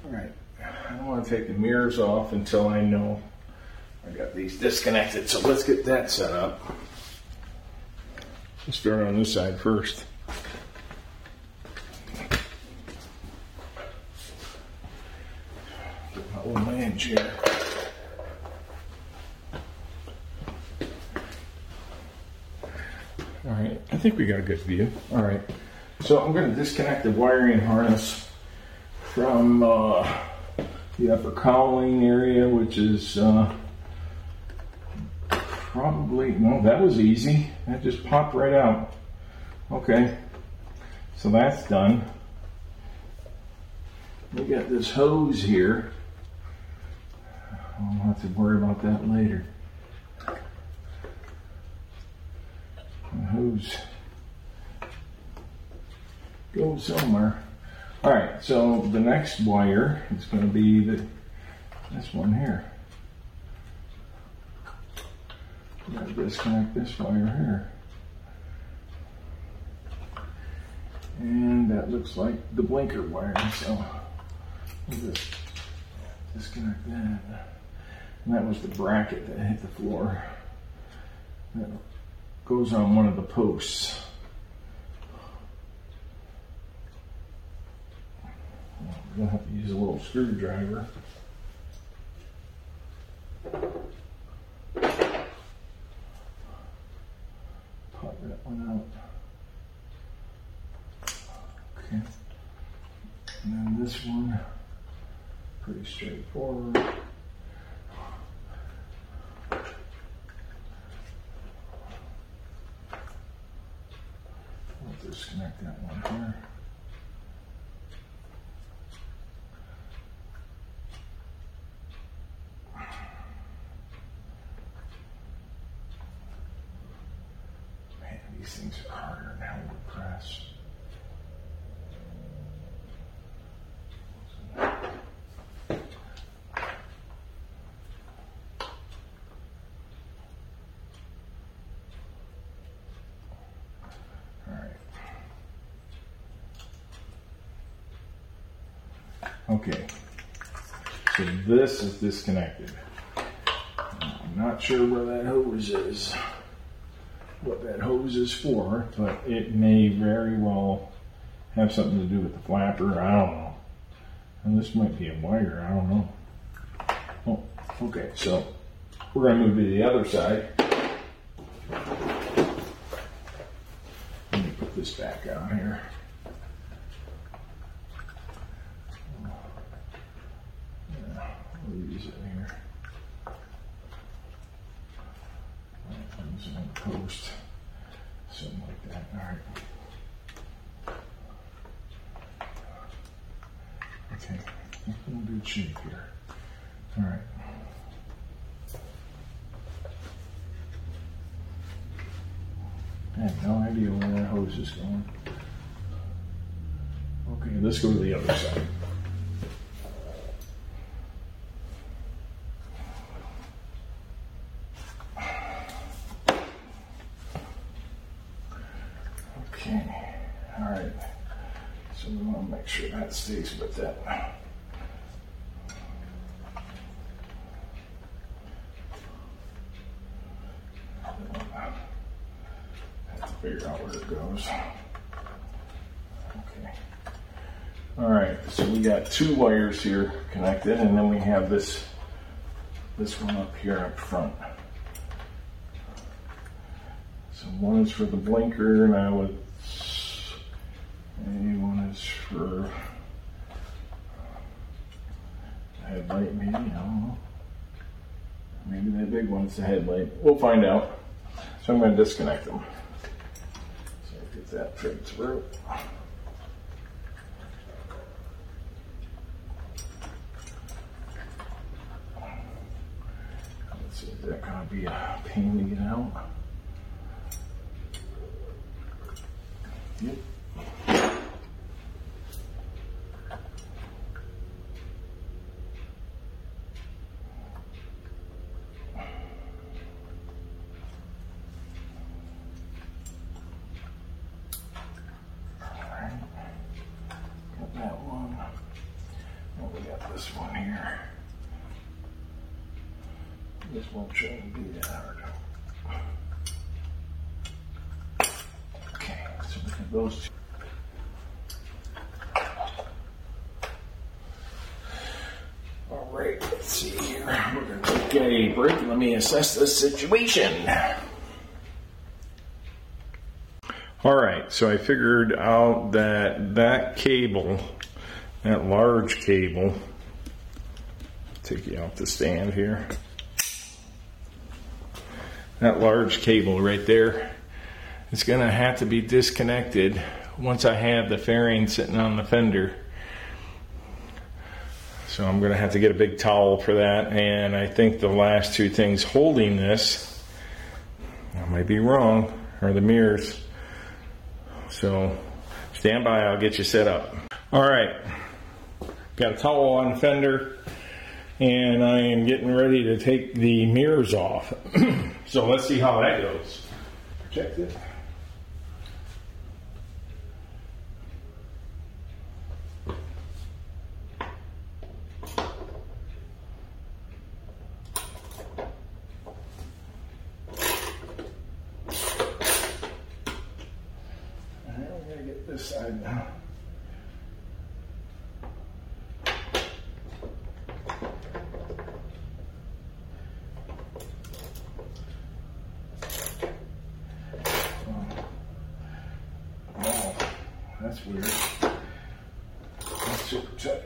Alright, I don't want to take the mirrors off until I know I got these disconnected, so let's get that set up. Let's start on this side first. Get my little man chair. Alright, I think we got a good view. Alright, so I'm going to disconnect the wiring harness from the upper cowling area, which is probably, no, that was easy. That just popped right out. Okay, so that's done. We got this hose here. I'll have to worry about that later. The hose goes somewhere. Alright, so the next wire is going to be this one here. I'm going to disconnect this wire here. And that looks like the blinker wire, so we'll just disconnect that. And that was the bracket that hit the floor. That goes on one of the posts. We're going to have to use a little screwdriver. Pop that one out. Okay. And then this one, pretty straightforward. We'll disconnect that one here. These things are harder now to press. Alright. Okay. So this is disconnected. I'm not sure where that hose is. What that hose is for, but it may very well have something to do with the flapper. I don't know. And this might be a wire. I don't know. Oh, okay. So we're going to move to the other side. Let me put this back on here. Yeah, we'll use it here. On the post, something like that. All right. Okay, I'm in good shape here. All right. I have no idea where that hose is going. Okay, let's go to the other side. Okay, all right. So we want to make sure that stays with that. Have to figure out where it goes. Okay. All right, so we got two wires here connected, and then we have this one up here up front. So one is for the blinker, and one is for the headlight, maybe, I don't know. Maybe that big one's the headlight. We'll find out. So I'm going to disconnect them. So get that thread through. Let's see, is that going to be a pain to get out? Yep. This one here. This won't shouldn't be that hard. Okay, so we have those two. All right, let's see here. We're going to take a break and let me assess this situation. All right, so I figured out that cable, that large cable, take you off the stand here. That large cable right there is going to have to be disconnected once I have the fairing sitting on the fender. So I'm going to have to get a big towel for that, and I think the last two things holding this, I might be wrong, are the mirrors. So stand by, I'll get you set up. All right, got a towel on the fender, and I am getting ready to take the mirrors off. So let's see how that goes. Protect it. Alright, we're going to get this side now. That's weird. That's super tight.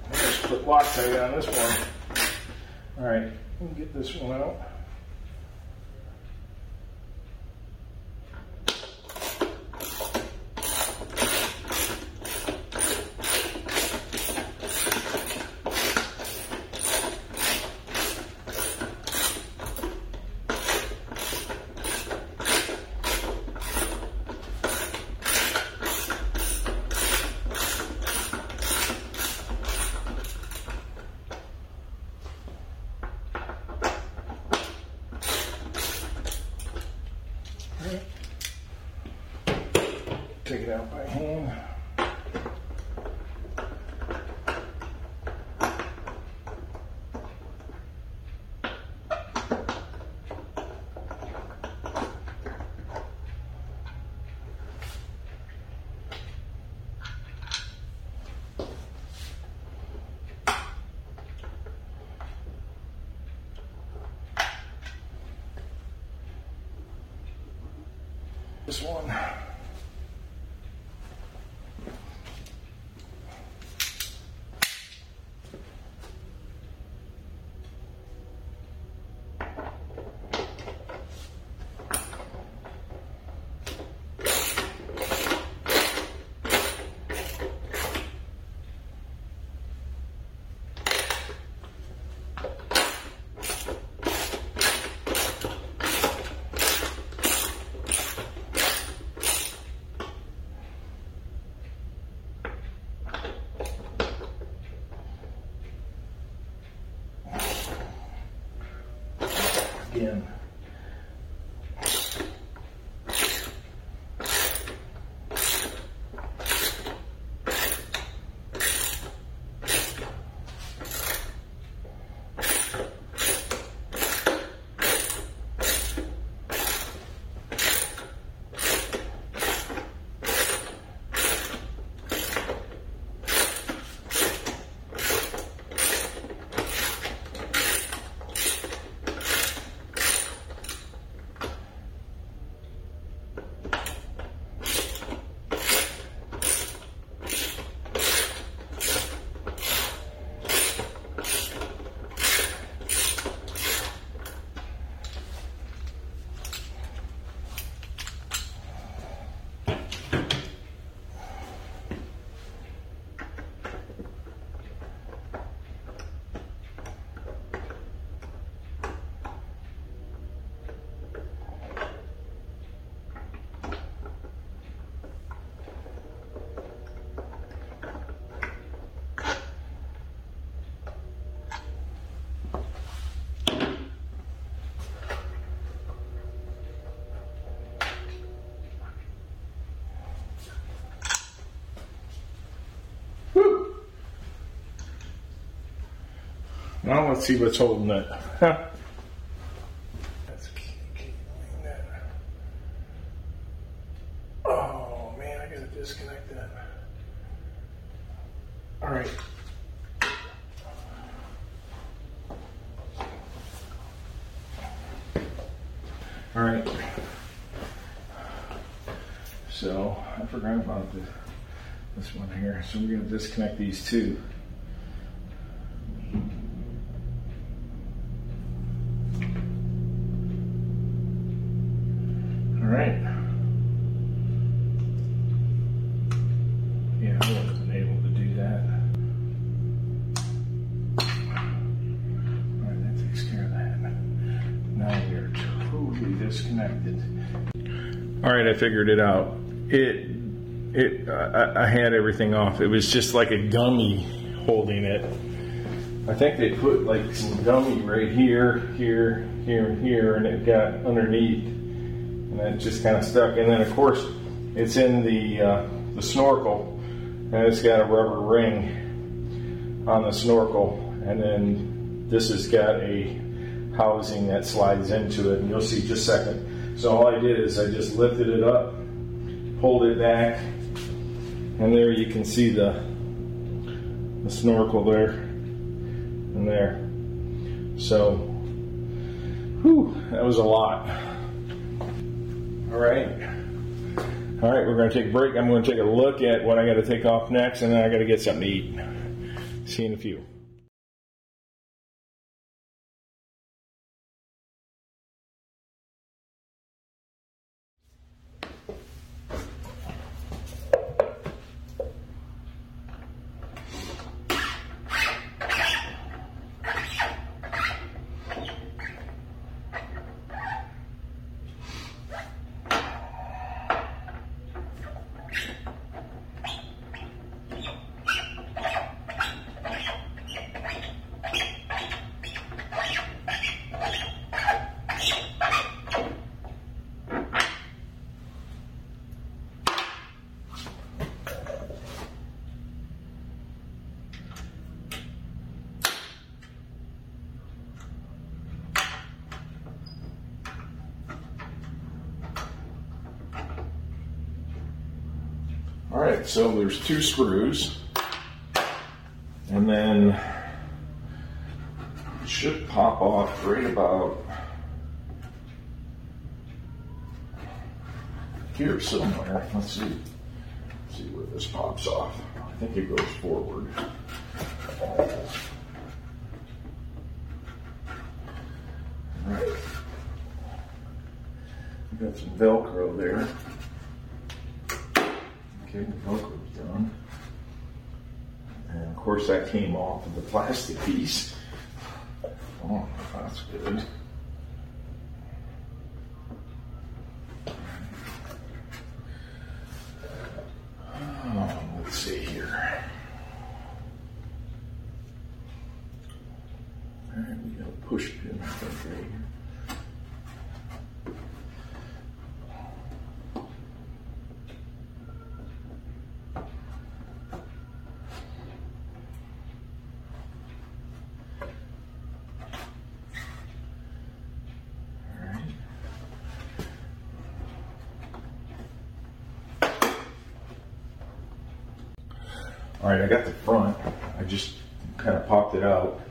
Let's put Loctite on this one. All right, let me get this one out. Take it out by hand. This one. Again. Now let's see what's holding it. That's that. Oh man, I gotta disconnect that. All right. All right. So I forgot about this one here. So we're gonna disconnect these two. Right. Yeah, I wasn't able to do that. Alright, that takes care of that. Now we are totally disconnected. Alright, I figured it out. I had everything off. It was just like a gummy holding it. I think they put like some gummy right here, here, here, and here, and it got underneath. And it just kind of stuck. And then, of course, it's in the snorkel, and it's got a rubber ring on the snorkel. And then this has got a housing that slides into it. And you'll see in just a second. So all I did is I just lifted it up, pulled it back, and there you can see the snorkel there and there. So, whew, that was a lot. All right, we're going to take a break. I'm going to take a look at what I got to take off next, and then I got to get something to eat. See you in a few. Alright, so there's 2 screws, and then it should pop off right about here somewhere. Let's see where this pops off. I think it goes forward. Alright, we got some Velcro there. Okay, the Velcro's done. And of course that came off of the plastic piece. Oh, that's good. Oh, let's see here. Alright, we got a push pin, I think, right here. All right, I got the front. I just kind of popped it out.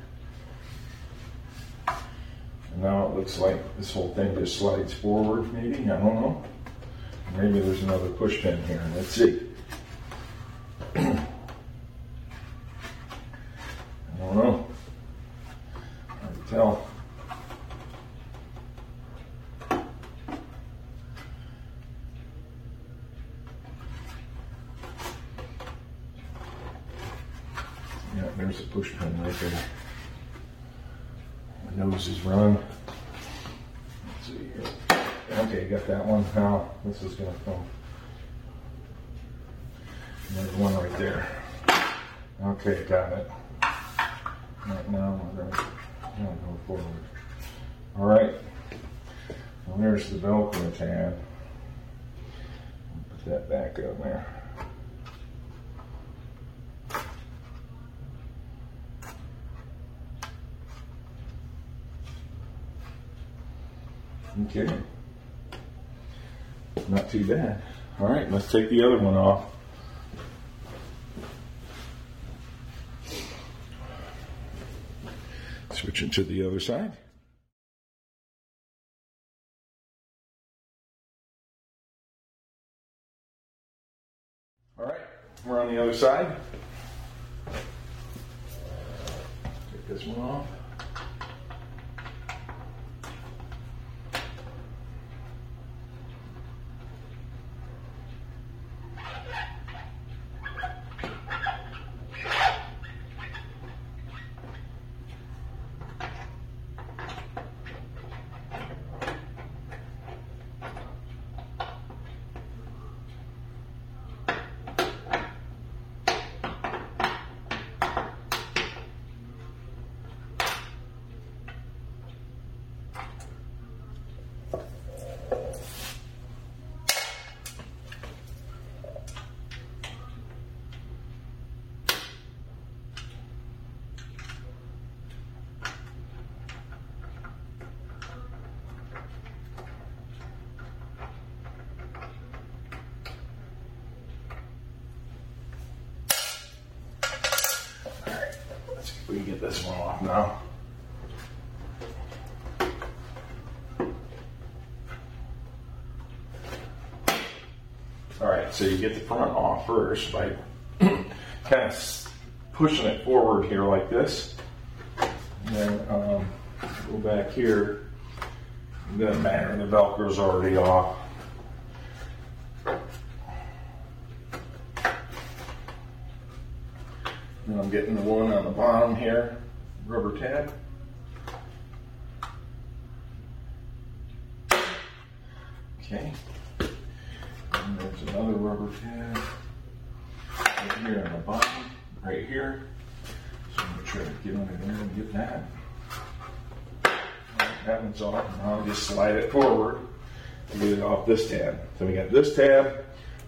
And now it looks like this whole thing just slides forward, maybe. I don't know. Maybe there's another push pin here. Let's see. I don't know. Hard to tell. Yeah, there's a push pin right there. My nose is running. Let's see here. Okay, got that one. Now this is going to come. There's one right there. Okay, got it. Right now, we're going to go forward. All right. Well, there's the Velcro tab. Put that back up there. Okay. Not too bad. All right, let's take the other one off. Switch it to the other side. All right, we're on the other side. Take this one off. We can get this one off now. All right, so you get the front off first by kind of pushing it forward here like this. And then go back here. It doesn't matter, the Velcro's already off. And I'm getting the one on the bottom here, rubber tab. Okay. And there's another rubber tab right here on the bottom, right here. So I'm going to try to get under there and get that. Right, that one's off, and I'll just slide it forward to get it off this tab. So we got this tab,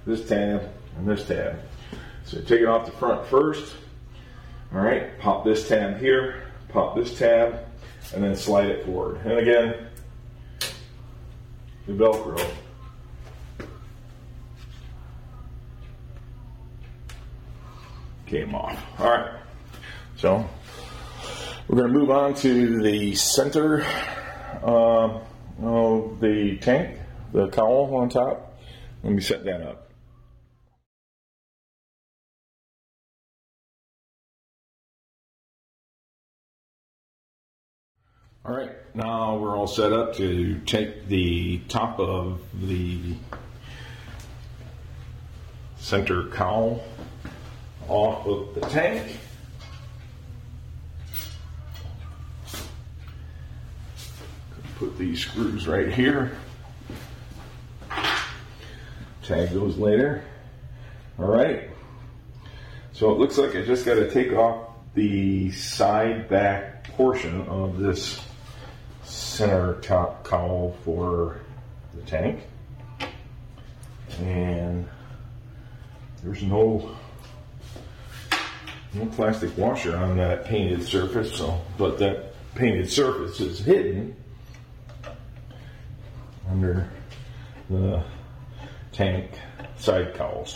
and this tab. So take it off the front first. All right, pop this tab here, pop this tab, and then slide it forward. And again, the Velcro. Came off. All right, so we're going to move on to the center of the tank, the cowl on top. Let me set that up. All right, now we're all set up to take the top of the center cowl off of the tank. Put these screws right here. Tag those later. All right, so it looks like I just got to take off the side back portion of this center top cowl for the tank, and there's no plastic washer on that painted surface, but that painted surface is hidden under the tank side cowl,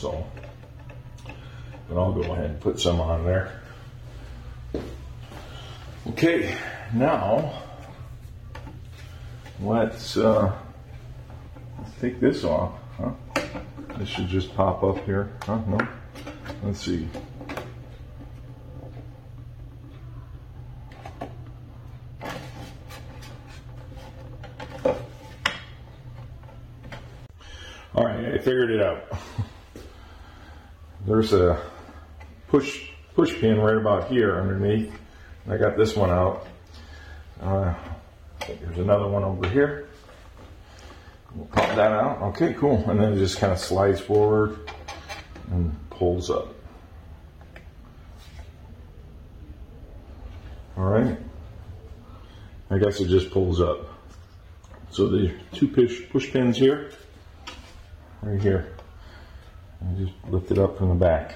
but I'll go ahead and put some on there. Okay, now let's take this off. Huh? This should just pop up here. Huh? No? Let's see. All right, I figured it out. There's a push pin right about here underneath. I got this one out. There's another one over here. We'll pop that out. Okay, cool. And then it just kind of slides forward and pulls up. All right. I guess it just pulls up. So the two push pins here, right here. And just lift it up from the back.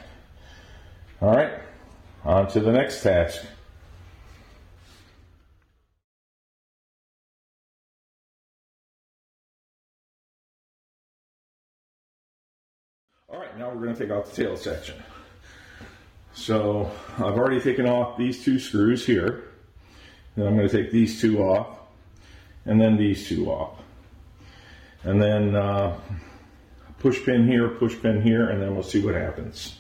All right, on to the next task. All right, now we're going to take out the tail section. So I've already taken off these two screws here. Then I'm going to take these two off, and then these two off. And then push pin here, and then we'll see what happens.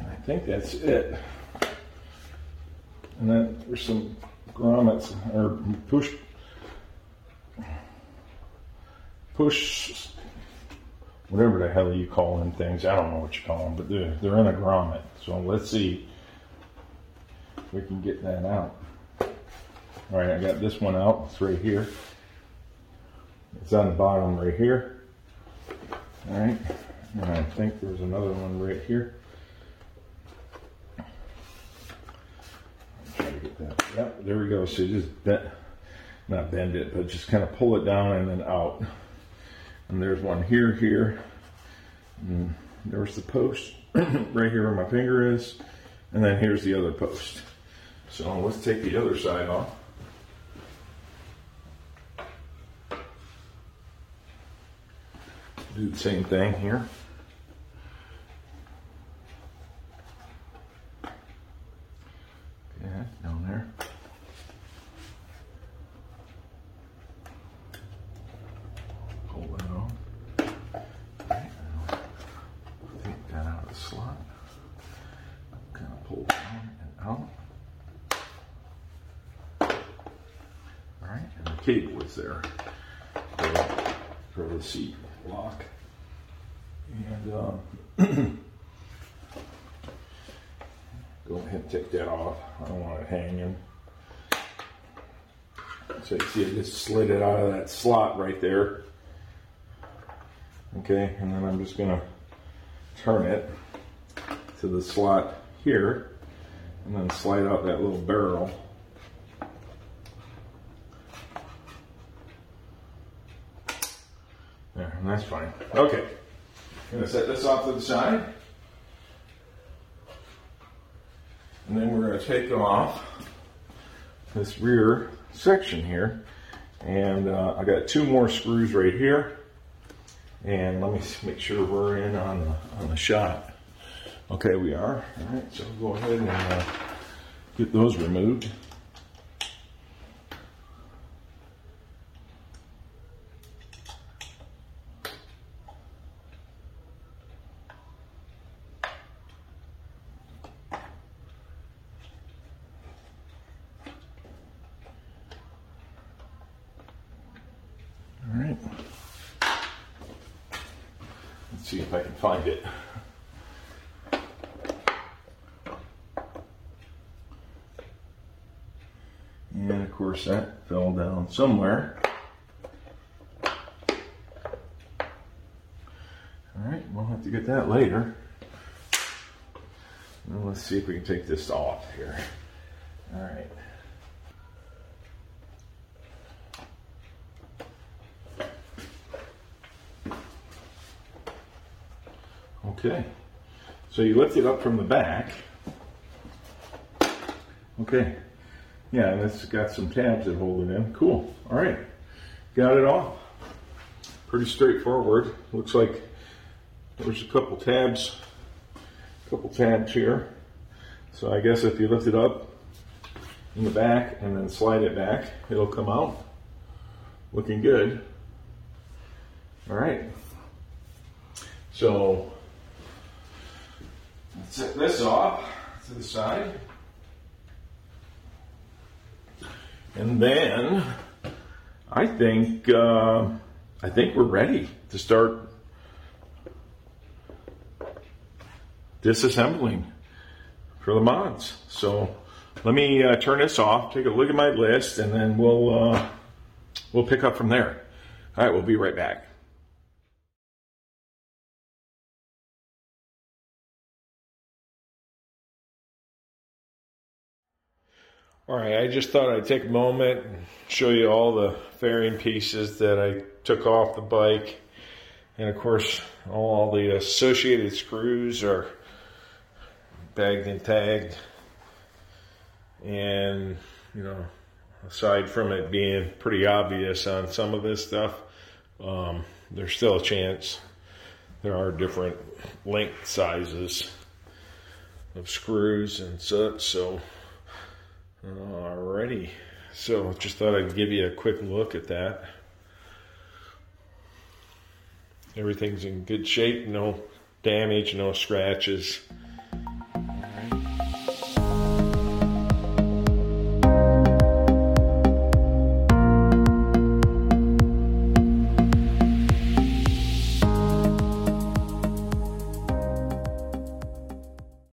I think that's it. And then there's some grommets or push, whatever the hell you call them things. I don't know what you call them, but they're in a grommet. So let's see if we can get that out. All right, I got this one out. It's right here. It's on the bottom right here. All right, and I think there's another one right here. Yep, there we go. So you just not bend it, but just kind of pull it down and then out. And there's one here. And there's the post right here where my finger is. And then here's the other post. So let's take the other side off. Do the same thing here. Yeah, down there. Pull that on. Right, take that out of the slot. Kind of pull down and out. Alright, and the cable is there for the seat lock. And go ahead and take that off. I don't want it hanging. So you see, I just slid it out of that slot right there. Okay, and then I'm just going to turn it to the slot here and then slide out that little barrel. There, and that's fine. Okay, I'm going to set this off to the side. And then we're going to take off this rear section here. And I got two more screws right here. And let me make sure we're in on the shot. Okay, we are. All right, so go ahead and get those removed. All right. Let's see if I can find it. And of course that fell down somewhere. All right, we'll have to get that later. Now let's see if we can take this off here. All right. Okay, so you lift it up from the back. Okay, yeah, and it's got some tabs that hold it in. Cool, all right, got it off. Pretty straightforward. Looks like there's a couple tabs here. So I guess if you lift it up in the back and then slide it back, it'll come out. Looking good. All right, so let's set this off to the side. And then I think we're ready to start disassembling for the mods. So let me turn this off, take a look at my list, and then we'll pick up from there. All right, we'll be right back. All right, I just thought I'd take a moment and show you all the fairing pieces that I took off the bike. And of course, all the associated screws are bagged and tagged. And, you know, aside from it being pretty obvious on some of this stuff, there's still a chance. There are different length sizes of screws and such, so alrighty, so just thought I'd give you a quick look at that. Everything's in good shape, no damage, no scratches.